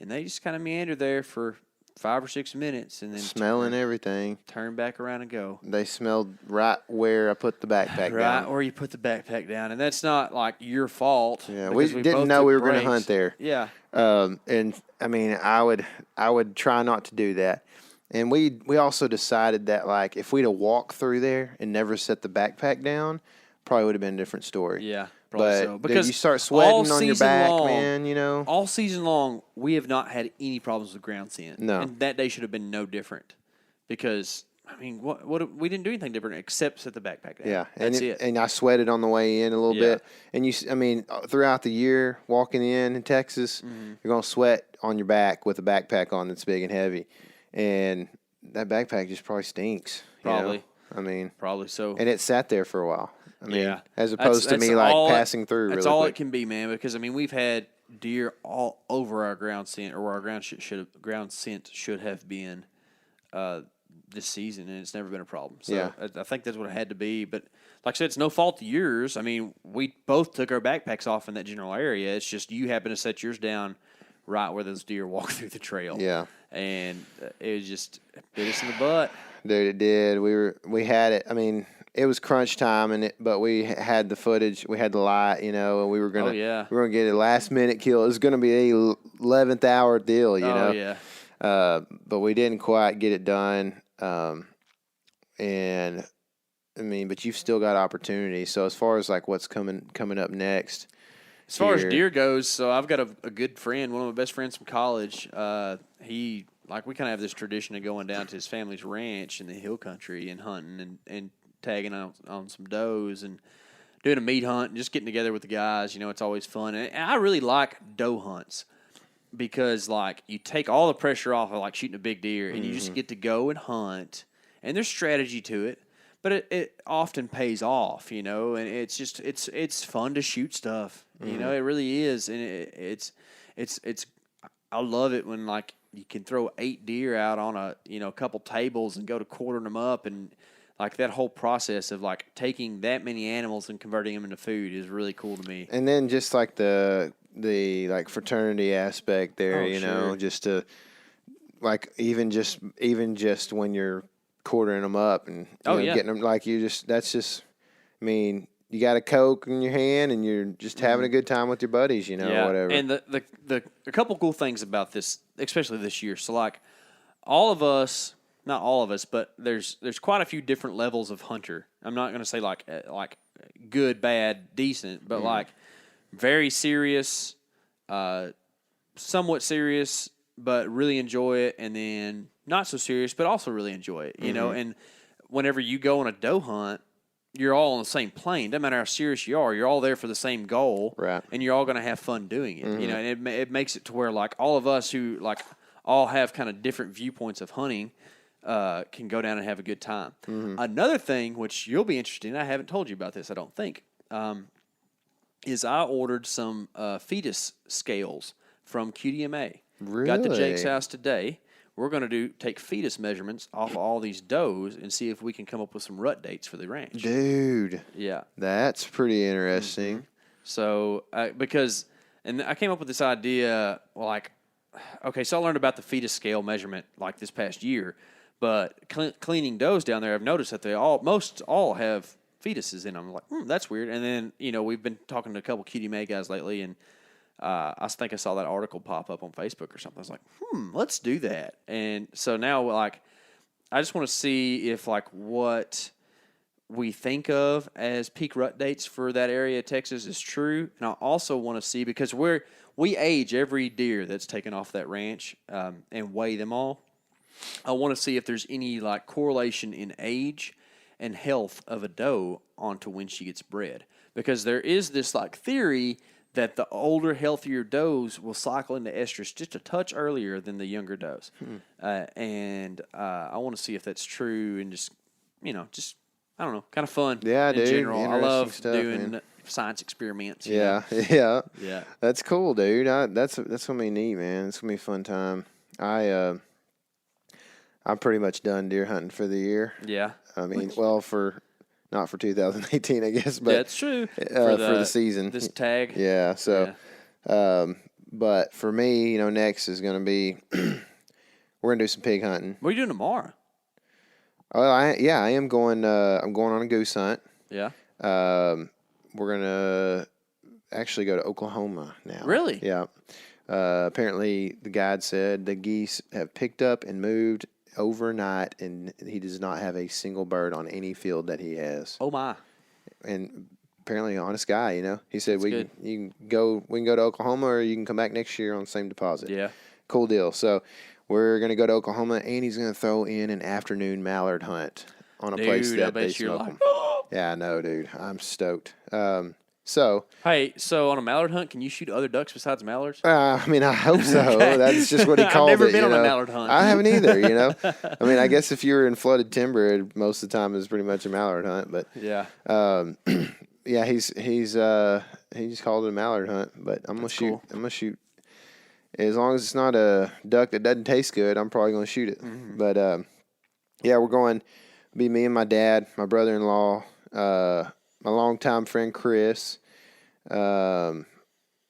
and they just kind of meander there for 5 or 6 minutes, and then smelling everything. Turn back around and go. They smelled right where I put the backpack down. Right where you put the backpack down, and that's not like your fault. Yeah, we didn't know we were going to hunt there. Yeah. And I mean, I would try not to do that. And we also decided that like if we'd have walked through there and never set the backpack down, probably would have been a different story. Yeah. But so. Because you start sweating on your back, man, All season long, we have not had any problems with ground scent. No. And that day should have been no different. Because, I mean, what we didn't do anything different except set the backpack down. Yeah. That's it. And I sweated on the way in a little bit. And throughout the year, walking in Texas, you're going to sweat on your back with a backpack on that's big and heavy. And that backpack just probably stinks. Probably. Probably so. And it sat there for a while. As opposed to me passing through. That's really all quick. it can be, man. Because we've had deer all over our ground scent, or where our ground scent should have been this season, and it's never been a problem. So I think that's what it had to be. But like I said, it's no fault of yours. I mean, we both took our backpacks off in that general area. It's just you happen to set yours down right where those deer walk through the trail. Yeah, and it just bit us in the butt. Dude, it did. We had it. I mean, it was crunch time, but we had the footage. We had the light, and we were gonna get a last minute kill. It was gonna be a 11th hour deal, you know. Yeah. But we didn't quite get it done. And I mean, but you've still got opportunity. So as far as like what's coming up next, as far as deer goes, so I've got a good friend, one of my best friends from college. We kind of have this tradition of going down to his family's ranch in the hill country and hunting and tagging on some does and doing a meat hunt and just getting together with the guys. It's always fun. And I really like doe hunts because, like, you take all the pressure off of, like, shooting a big deer and you just get to go and hunt. And there's strategy to it, but it often pays off, and it's just it's fun to shoot stuff. It really is. And it's I love it when, like, you can throw 8 deer out on a couple tables and go to quartering them up, and like that whole process of like taking that many animals and converting them into food is really cool to me. And then just like the like fraternity aspect there, sure. Just to like even just when you're quartering them up and getting them like I mean, you got a Coke in your hand and you're just having a good time with your buddies, whatever. And the couple cool things about this, especially this year. So like all of us, not all of us, but there's quite a few different levels of hunter. I'm not going to say like good, bad, decent, but like very serious, somewhat serious, but really enjoy it, and then not so serious, but also really enjoy it, you know. And whenever you go on a doe hunt, you're all on the same plane. Doesn't matter how serious you are, you're all there for the same goal, Right. and you're all going to have fun doing it, you know. And it makes it to where, like, all of us who, like, all have kind of different viewpoints of hunting can go down and have a good time. Another thing, which you'll be interested in, I haven't told you about this, I don't think, is I ordered some fetus scales from QDMA. Really? Got to Jake's house today. We're going to take fetus measurements off of all these does and see if we can come up with some rut dates for the ranch. Dude. Yeah. That's pretty interesting. So, because I came up with this idea, like, okay, so I learned about the fetus scale measurement like this past year, but cleaning does down there, I've noticed that most all have fetuses in them. I'm like, that's weird. And then, you know, we've been talking to a couple QDMA guys lately, and I think I saw that article pop up on Facebook or something. I was like, let's do that. And so now, like, I just want to see if, like, what we think of as peak rut dates for that area of Texas is true. And I also want to see, because we age every deer that's taken off that ranch and weigh them all. I want to see if there's any, like, correlation in age and health of a doe onto when she gets bred. Because there is this, like, theory that the older, healthier does will cycle into estrus just a touch earlier than the younger does. And I want to see if that's true, and just, you know, just, I don't know, kind of fun in general. I love stuff, doing man. science experiments. Yeah. That's cool, dude. That's gonna be neat, man. It's gonna be a fun time. I'm pretty much done deer hunting for the year. Yeah. I mean, well, not for 2018, I guess, but That's true. For the season. This tag. Yeah. So, but for me, you know, next is gonna be we're gonna do some pig hunting. What are you doing tomorrow? Oh, I am going. I'm going on a goose hunt. Yeah. We're gonna actually go to Oklahoma now. Really? Yeah. Apparently, the guide said the geese have picked up and moved overnight, and he does not have a single bird on any field that he has. Oh my! And apparently, honest guy. You know, he said That's we can go to Oklahoma, or you can come back next year on the same deposit. Yeah. Cool deal. So we're gonna go to Oklahoma, and he's gonna throw in an afternoon mallard hunt on a place that they smoke them. Yeah, I know, dude. I'm stoked. So on a mallard hunt, can you shoot other ducks besides mallards? I mean, I hope so. Okay. That's just what he called it. I've never been on a mallard hunt. I haven't either. You know, I mean, I guess if you were in flooded timber, most of the time it's pretty much a mallard hunt. But yeah, yeah, he just called it a mallard hunt. But I'm gonna shoot. Cool. I'm gonna shoot. As long as it's not a duck that doesn't taste good, I'm probably gonna shoot it. But yeah, we're going. Be me and my dad, my brother-in-law, my longtime friend Chris, and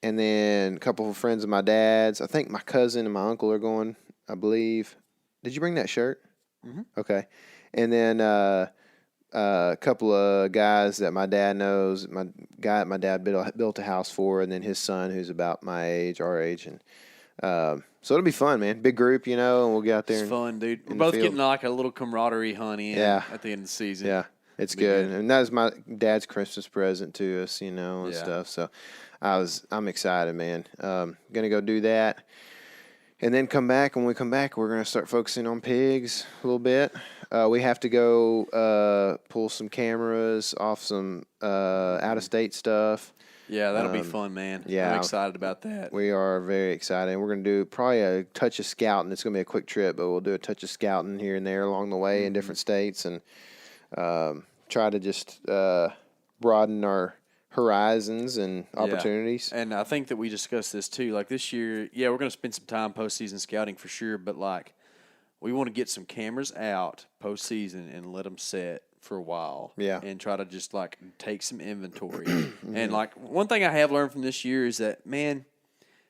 then a couple of friends of my dad's. I think my cousin and my uncle are going, I believe. Did you bring that shirt? Okay. And then a couple of guys that my dad knows. My dad built a house for, and then his son, who's about my age, our age, and so it'll be fun, man. Big group, you know, and we'll get out there. It's fun, dude. We're both getting like a little camaraderie hunt in at the end of the season. Yeah, it's good. And that was my dad's Christmas present to us, you know, and stuff. So I'm excited, man. Gonna go do that. And then come back. When we come back, we're gonna start focusing on pigs a little bit. We have to go pull some cameras off some out of state stuff. Yeah, that'll be fun, man. Yeah, I'm excited about that. We are very excited. And we're going to do probably a touch of scouting. It's going to be a quick trip, but we'll do a touch of scouting here and there along the way in different states, and try to just broaden our horizons and opportunities. Yeah. And I think that we discussed this too. Like this year, we're going to spend some time postseason scouting for sure, but like we want to get some cameras out postseason and let them set for a while, and try to just like take some inventory. And like one thing I have learned from this year is that, man,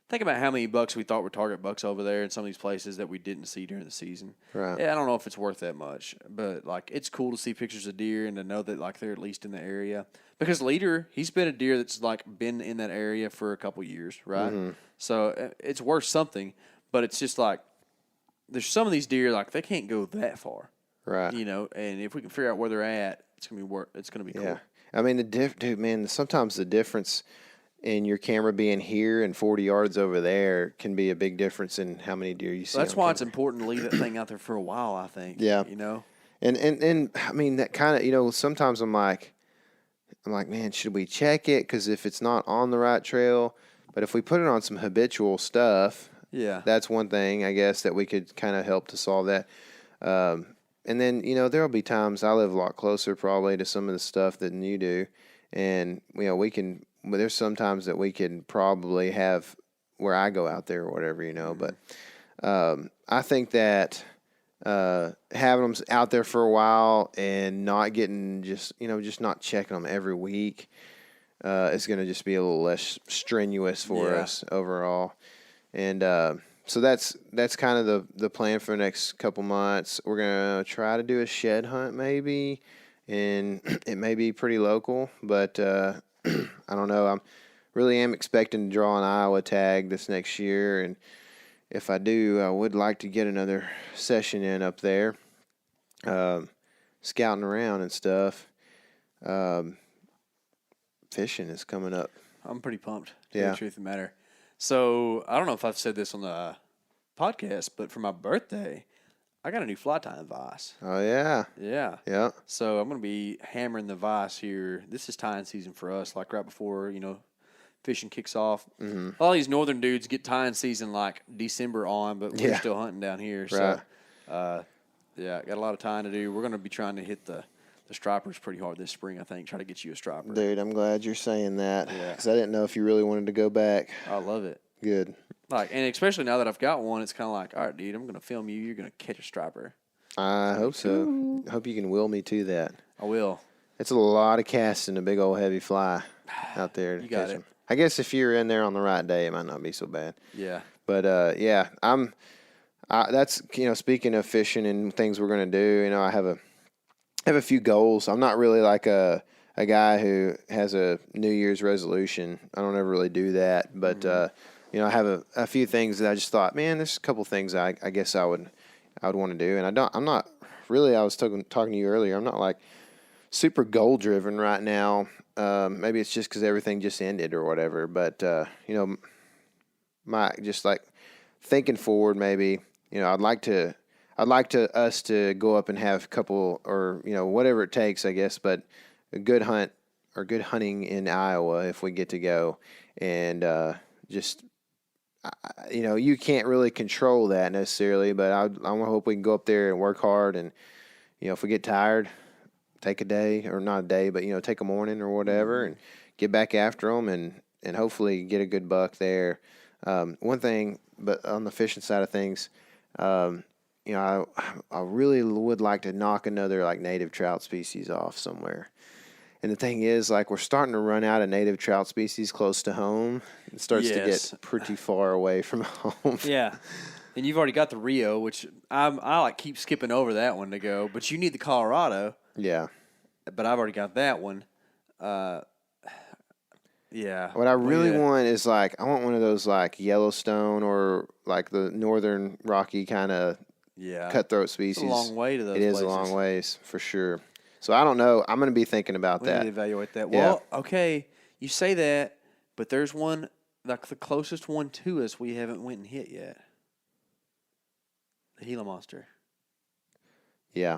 think about how many bucks we thought were target bucks over there in some of these places that we didn't see during the season. Right. Yeah, I don't know if it's worth that much, but like it's cool to see pictures of deer and to know that like they're at least in the area. Because Leader, he's been a deer that's like been in that area for a couple years, right? So it's worth something, but it's just like there's some of these deer like they can't go that far. Right. You know, and if we can figure out where they're at, it's gonna be cool. Yeah. I mean, dude, man, sometimes the difference and your camera being here and 40 yards over there can be a big difference in how many deer you see. That's on why camera. it's important to leave that thing out there for a while, I think. Yeah. You know? And I mean, that kind of, you know, sometimes I'm like, man, should we check it? Because if it's not on the right trail, but if we put it on some habitual stuff, Yeah. that's one thing, I guess, that we could kind of help to solve that. And then, you know, there'll be times I live a lot closer probably to some of the stuff than you do. And, you know, there's sometimes that we can probably have where I go out there or whatever, you know. But I think that having them out there for a while and not getting just not checking them every week is going to just be a little less strenuous for us overall. And so that's kind of the plan for the next couple months. We're going to try to do a shed hunt maybe, and it may be pretty local, but I don't know. I really am expecting to draw an Iowa tag this next year, and if I do, I would like to get another session in up there, scouting around and stuff. Fishing is coming up. I'm pretty pumped, to tell you the truth of the matter. So, I don't know if I've said this on the podcast, but for my birthday, I got a new fly tying vise. Oh, yeah. Yeah. Yeah. So, I'm going to be hammering the vise here. This is tying season for us, like right before, fishing kicks off. Mm-hmm. All these northern dudes get tying season like December on, but we're still hunting down here. Right. So, got a lot of tying to do. We're going to be trying to hit the stripers pretty hard this spring, I think. Try to get you a striper. Dude, I'm glad you're saying that. Yeah. Because I didn't know if you really wanted to go back. I love it. Good. And especially now that I've got one, it's kind of like, all right, dude, I'm going to film you. You're going to catch a striper. I hope so. I hope you can will me to that. I will. It's a lot of casting a big old heavy fly out there. You got it. Them. I guess if you're in there on the right day, it might not be so bad. Yeah. But, that's, speaking of fishing and things we're going to do, I have a few goals. I'm not really like a guy who has a New Year's resolution. I don't ever really do that. But, I have a few things that I just thought, man, there's a couple things I guess I would want to do. And I'm not really, I was talking to you earlier, I'm not like super goal driven right now. Maybe it's just because everything just ended or whatever. But, my just like thinking forward, maybe, I'd like us to go up and have a couple or, whatever it takes, I guess, but a good hunt or good hunting in Iowa if we get to go. And you can't really control that necessarily, but I hope we can go up there and work hard. And, if we get tired, take a day or not a day, but, take a morning or whatever and get back after them and hopefully get a good buck there. One thing, but on the fishing side of things, I really would like to knock another like native trout species off somewhere. And the thing is, like, we're starting to run out of native trout species close to home. It starts to get pretty far away from home. Yeah. And you've already got the Rio, which I like keep skipping over that one to go. But you need the Colorado. Yeah. But I've already got that one. Yeah. What I really want is I want one of those like Yellowstone or like the northern Rocky kind of cutthroat species. It's a long way to those places. It is a long ways for sure. So I don't know. I'm going to be thinking about that. We need to evaluate that. Well, okay, you say that, but there's one, like the closest one to us we haven't went and hit yet. The Gila monster. Yeah.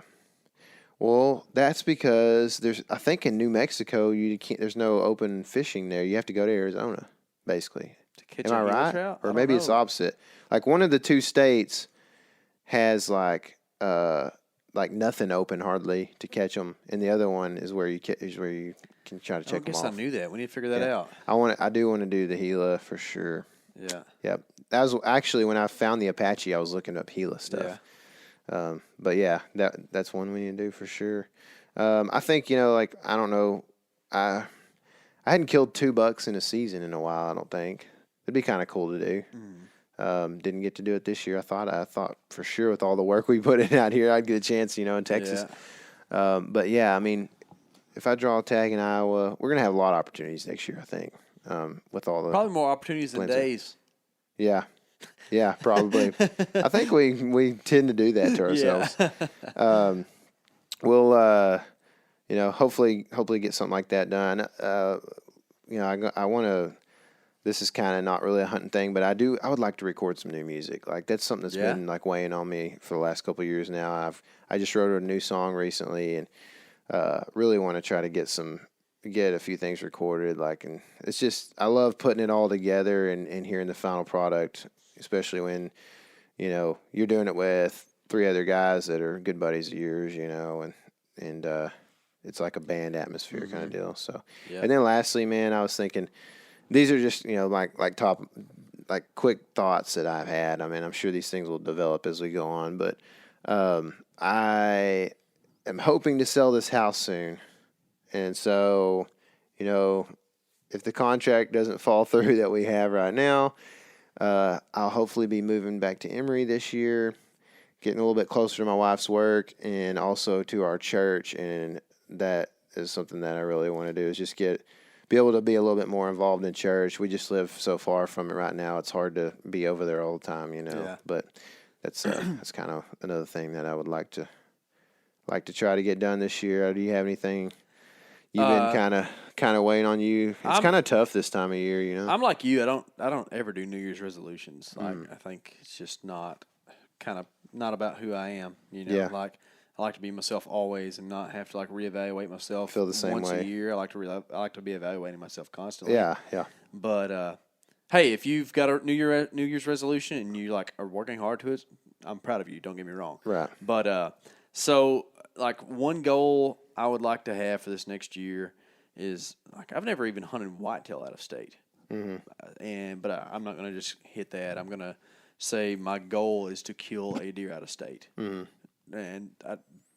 Well, that's because I think in New Mexico there's no open fishing there. You have to go to Arizona, basically. To catch Am I right? Trout? Or maybe it's opposite. Like one of the two states has like nothing open hardly to catch them, and the other one is where you can try to check them off. I guess I knew that. We need to figure that out. I do want to do the Gila for sure. Yeah. Yep. That was actually when I found the Apache. I was looking up Gila stuff. Yeah. But yeah, that's one we need to do for sure. I think, I don't know, I hadn't killed 2 bucks in a season in a while, I don't think. It'd be kind of cool to do. Didn't get to do it this year. I thought for sure with all the work we put in out here, I'd get a chance, in Texas. Yeah. But yeah, I mean, if I draw a tag in Iowa, we're going to have a lot of opportunities next year, I think, with all the. Probably more opportunities than days. Yeah. Yeah, probably. I think we tend to do that to ourselves. Yeah. We'll, hopefully get something like that done. I want to this is kind of not really a hunting thing, but I would like to record some new music. Like that's something that's been like weighing on me for the last couple of years now. I just wrote a new song recently, and really want to try to get a few things recorded. Like, and it's just, I love putting it all together and hearing the final product, especially when, you know, you're doing it with 3 other guys that are good buddies of yours, you know, and it's like a band atmosphere kind of deal. So, and then lastly, man, I was thinking, these are just, you know, like quick thoughts that I've had. I mean, I'm sure these things will develop as we go on, but I am hoping to sell this house soon. And so, you know, if the contract doesn't fall through that we have right now, I'll hopefully be moving back to Emory this year, getting a little bit closer to my wife's work and also to our church. And that is something that I really want to do, is just be able to be a little bit more involved in church. We just live so far from it right now. It's hard to be over there all the time, you know. Yeah. But that's kind of another thing that I would like to try to get done this year. Do you have anything you've been kind of weighing on you? It's kind of tough this time of year, you know. I'm like you. I don't ever do New Year's resolutions. Like I think it's just not about who I am, you know. Yeah. Like I like to be myself always and not have to like reevaluate myself. Feel the same once way. a year. I like to be evaluating myself constantly. Yeah. But hey, if you've got a New Year's resolution and you like are working hard to it, I'm proud of you. Don't get me wrong. Right. But so like one goal I would like to have for this next year is like I've never even hunted whitetail out of state, but I'm not going to just hit that. I'm going to say my goal is to kill a deer out of state. And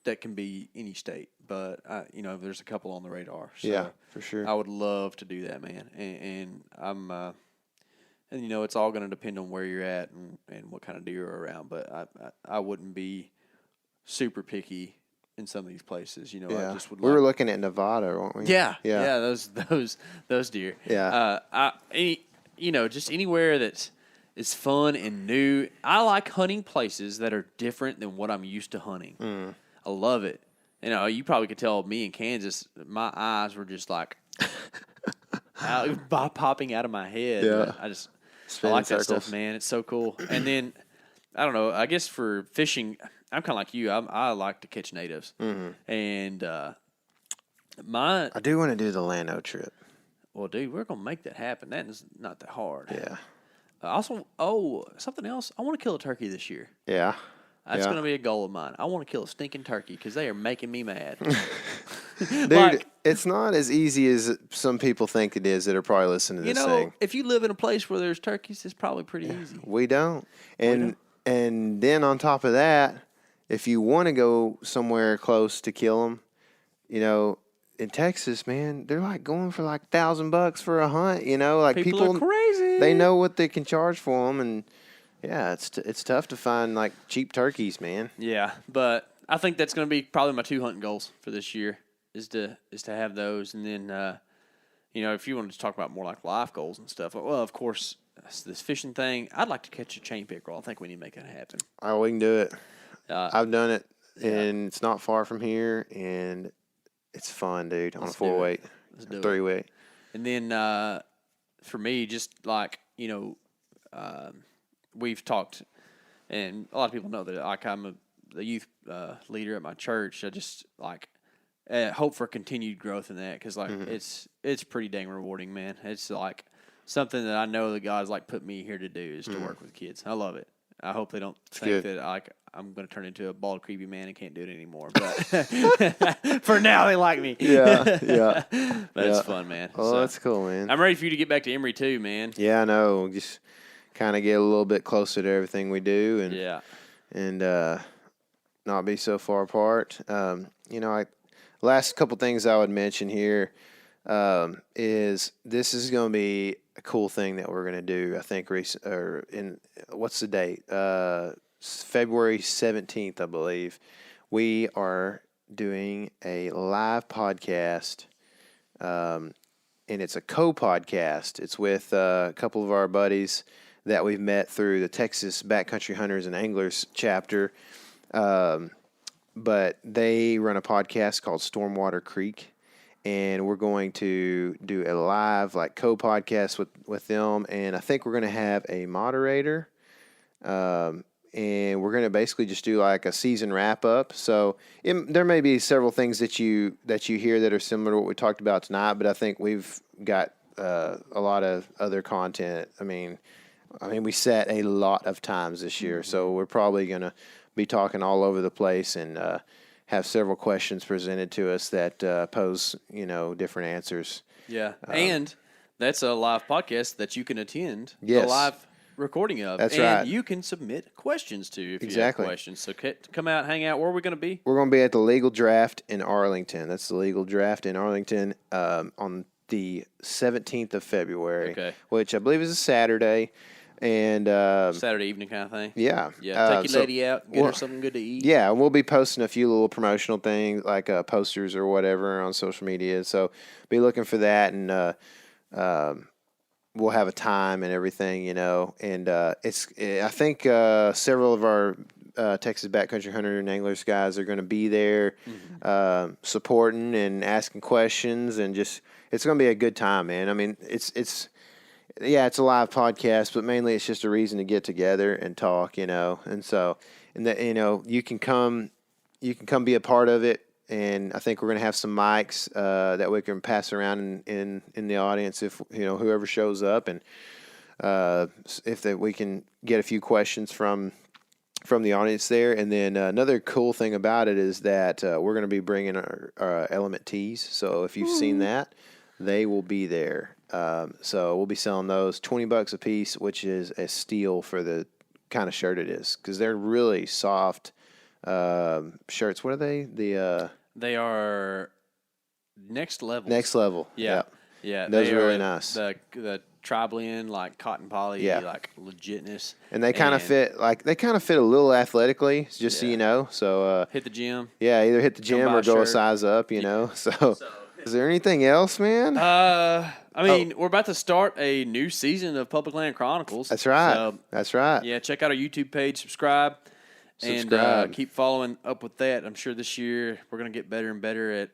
that can be any state, but you know, there's a couple on the radar. So yeah, for sure. I would love to do that, man. And I'm, and you know, it's all going to depend on where you're at and what kind of deer are around. But I wouldn't be super picky in some of these places. You know, I just would. We were looking at Nevada, weren't we? Yeah. Those deer. Yeah. You know, just anywhere that's. It's fun and new. I like hunting places that are different than what I'm used to hunting. I love it. You know, you probably could tell me in Kansas, my eyes were just like popping out of my head. Yeah. I like that stuff, man. It's so cool. And then, I don't know, I guess for fishing, I'm kind of like you. I like to catch natives. And I do want to do the Llano trip. Well, dude, we're going to make that happen. That is not that hard. Yeah. Also, something else. I want to kill a turkey this year. Yeah. That's going to be a goal of mine. I want to kill a stinking turkey because they are making me mad. Dude, it's not as easy as some people think it is that are probably listening to this thing. If you live in a place where there's turkeys, it's probably pretty easy. We don't. And then on top of that, if you want to go somewhere close to kill them, you know, in Texas, man, they're like going for like $1,000 for a hunt. You know, like people are crazy. They know what they can charge for them, and yeah, it's tough to find like cheap turkeys, man. Yeah, but I think that's going to be probably my 2 hunting goals for this year is to have those, and then you know, if you want to talk about more like life goals and stuff, well, of course, this fishing thing. I'd like to catch a chain pickerel. I think we need to make that happen. Oh, we can do it. I've done it, and it's not far from here, and it's fun, dude, on a 4-weight, 3-weight. And then for me, just like, you know, we've talked, and a lot of people know that like I'm the youth leader at my church. I just like hope for continued growth in that because like it's pretty dang rewarding, man. It's like something that I know that God's like put me here to do is to work with kids. I love it. I hope they don't think that like I'm going to turn into a bald, creepy man and can't do it anymore. But for now, they like me. Yeah. But it's fun, man. Oh, that's cool, man. I'm ready for you to get back to Emory too, man. Yeah, I know. Just kind of get a little bit closer to everything we do, and not be so far apart. You know, last couple things I would mention here is this is going to be a cool thing that we're going to do. I think what's the date? February 17th, I believe. We are doing a live podcast, and it's a co-podcast. It's with a couple of our buddies that we've met through the Texas Backcountry Hunters and Anglers chapter. But they run a podcast called Stormwater Creek, and we're going to do a live like co-podcast with them, and I think we're going to have a moderator, and we're going to basically just do like a season wrap up. So there may be several things that you hear that are similar to what we talked about tonight, but I think we've got a lot of other content. I mean, we set a lot of times this year, so we're probably going to be talking all over the place and have several questions presented to us that pose, different answers. Yeah, and that's a live podcast that you can attend. Yes. The live recording of. That's and right. You can submit questions to if Exactly. you have questions. So come out, hang out. Where are we going to be? We're going to be at the Legal Draft in Arlington. That's the Legal Draft in Arlington on the 17th of February, which I believe is a Saturday. And Saturday evening kind of thing. Yeah. Yeah. Take your lady out, get her something good to eat. Yeah, we'll be posting a few little promotional things like posters or whatever on social media. So be looking for that, and we'll have a time and everything, And I think several of our Texas Backcountry Hunter and Anglers guys are going to be there, supporting and asking questions, and just it's going to be a good time, man. I mean, it's a live podcast, but mainly it's just a reason to get together and talk, And so, you can come be a part of it. And I think we're going to have some mics that we can pass around in the audience if whoever shows up, and if we can get a few questions from the audience there. And then another cool thing about it is that we're going to be bringing our Element tees. So if you've seen that, they will be there. So we'll be selling those $20 a piece, which is a steal for the kind of shirt it is, because they're really soft shirts. What are they? They are next level. Next level. Yeah. Those are really nice. The tri-blend, like cotton poly, like legitness. And they kind of fit a little athletically, just so you know. So hit the gym. Yeah, either hit the gym or go a size up, So is there anything else, man? We're about to start a new season of Public Land Chronicles. That's right. So, That's right. Yeah, check out our YouTube page, subscribe. And keep following up with that. I'm sure this year we're going to get better and better at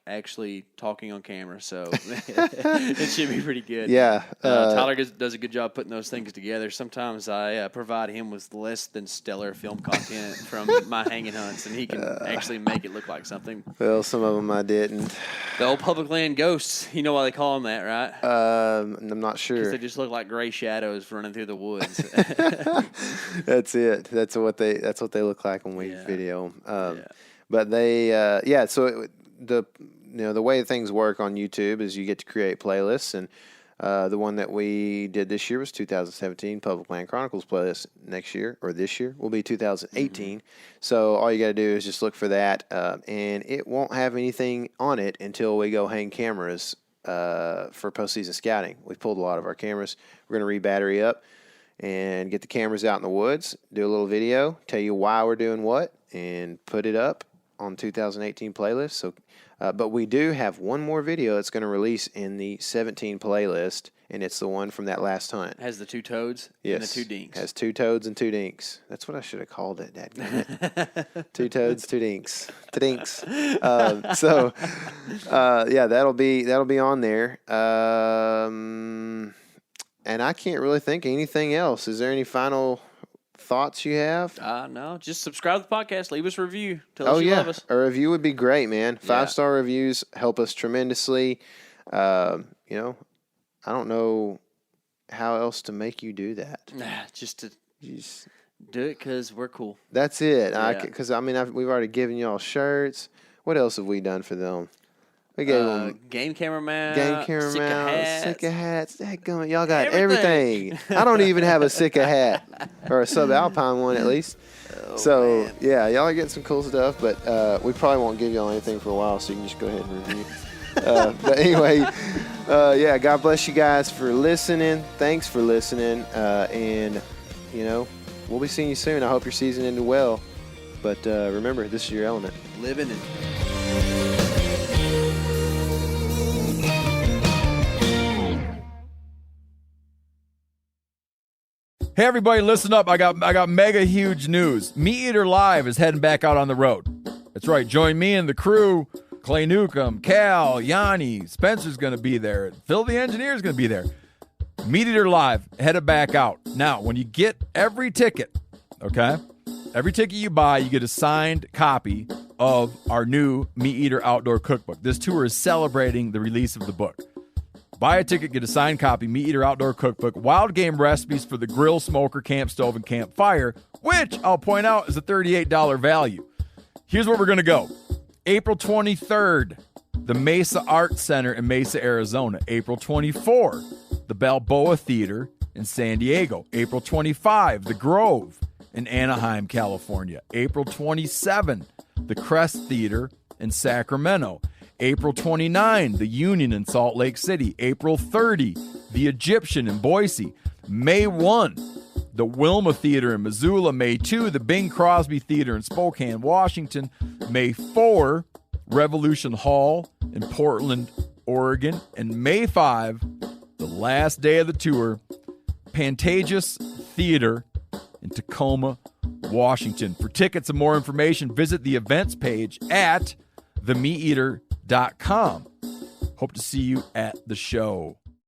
actually talking on camera. So it should be pretty good. Yeah. Tyler does a good job putting those things together. Sometimes I provide him with less than stellar film content from my hanging hunts, and he can actually make it look like something. Well, some of them I didn't. The old public land ghosts. You know why they call them that, right? I'm not sure. Because they just look like gray shadows running through the woods. That's it. That's what they look like when we video them. But they, so the way things work on YouTube is you get to create playlists, and the one that we did this year was 2017 Public Land Chronicles playlist. Next year, or this year, will be 2018. So all you got to do is just look for that, and it won't have anything on it until we go hang cameras for postseason scouting. We've pulled a lot of our cameras. We're going to re-battery up and get the cameras out in the woods, do a little video, tell you why we're doing what, and put it up on 2018 playlist. So, but we do have one more video that's going to release in the 17 playlist, and it's the one from that last hunt. Has the two toads yes. and the two dinks. Has two toads and two dinks. That's what I should have called it, dadgummit. Two toads, two dinks. Two dinks. That'll be on there. And I can't really think of anything else. Is there any final thoughts you have? No. Just subscribe to the podcast. Leave us a review. Tell us you love us. A review would be great, man. 5-star reviews help us tremendously. I don't know how else to make you do that. Just do it because we're cool. That's it. Yeah. We've already given y'all shirts. What else have we done for them? We gave them game camera mount, Sika hats. Dadgummit, y'all got everything. I don't even have a Sika hat, or a sub-alpine one at least. Man. Y'all are getting some cool stuff, but we probably won't give y'all anything for a while, so you can just go ahead and review. But anyway, God bless you guys for listening. Thanks for listening, and we'll be seeing you soon. I hope your season ended well, but remember, this is your element. Living it. Hey everybody, listen up. I got mega huge news. Meat Eater Live is heading back out on the road. That's right. Join me and the crew, Clay Newcomb, Cal, Yanni, Spencer's going to be there. Phil the Engineer's going to be there. Meat Eater Live, headed back out. Now, when you get every ticket, okay, every ticket you buy, you get a signed copy of our new Meat Eater Outdoor Cookbook. This tour is celebrating the release of the book. Buy a ticket, get a signed copy, Meat Eater Outdoor Cookbook, wild game recipes for the grill, smoker, camp stove, and campfire, which I'll point out is a $38 value. Here's where we're going to go. April 23rd, the Mesa Arts Center in Mesa, Arizona. April 24, the Balboa Theater in San Diego. April 25, the Grove in Anaheim, California. April 27, the Crest Theater in Sacramento. April 29, the Union in Salt Lake City. April 30, the Egyptian in Boise. May 1, the Wilma Theater in Missoula. May 2, the Bing Crosby Theater in Spokane, Washington. May 4, Revolution Hall in Portland, Oregon. And May 5, the last day of the tour, Pantages Theater in Tacoma, Washington. For tickets and more information, visit the events page at themeateater.com. Hope to see you at the show.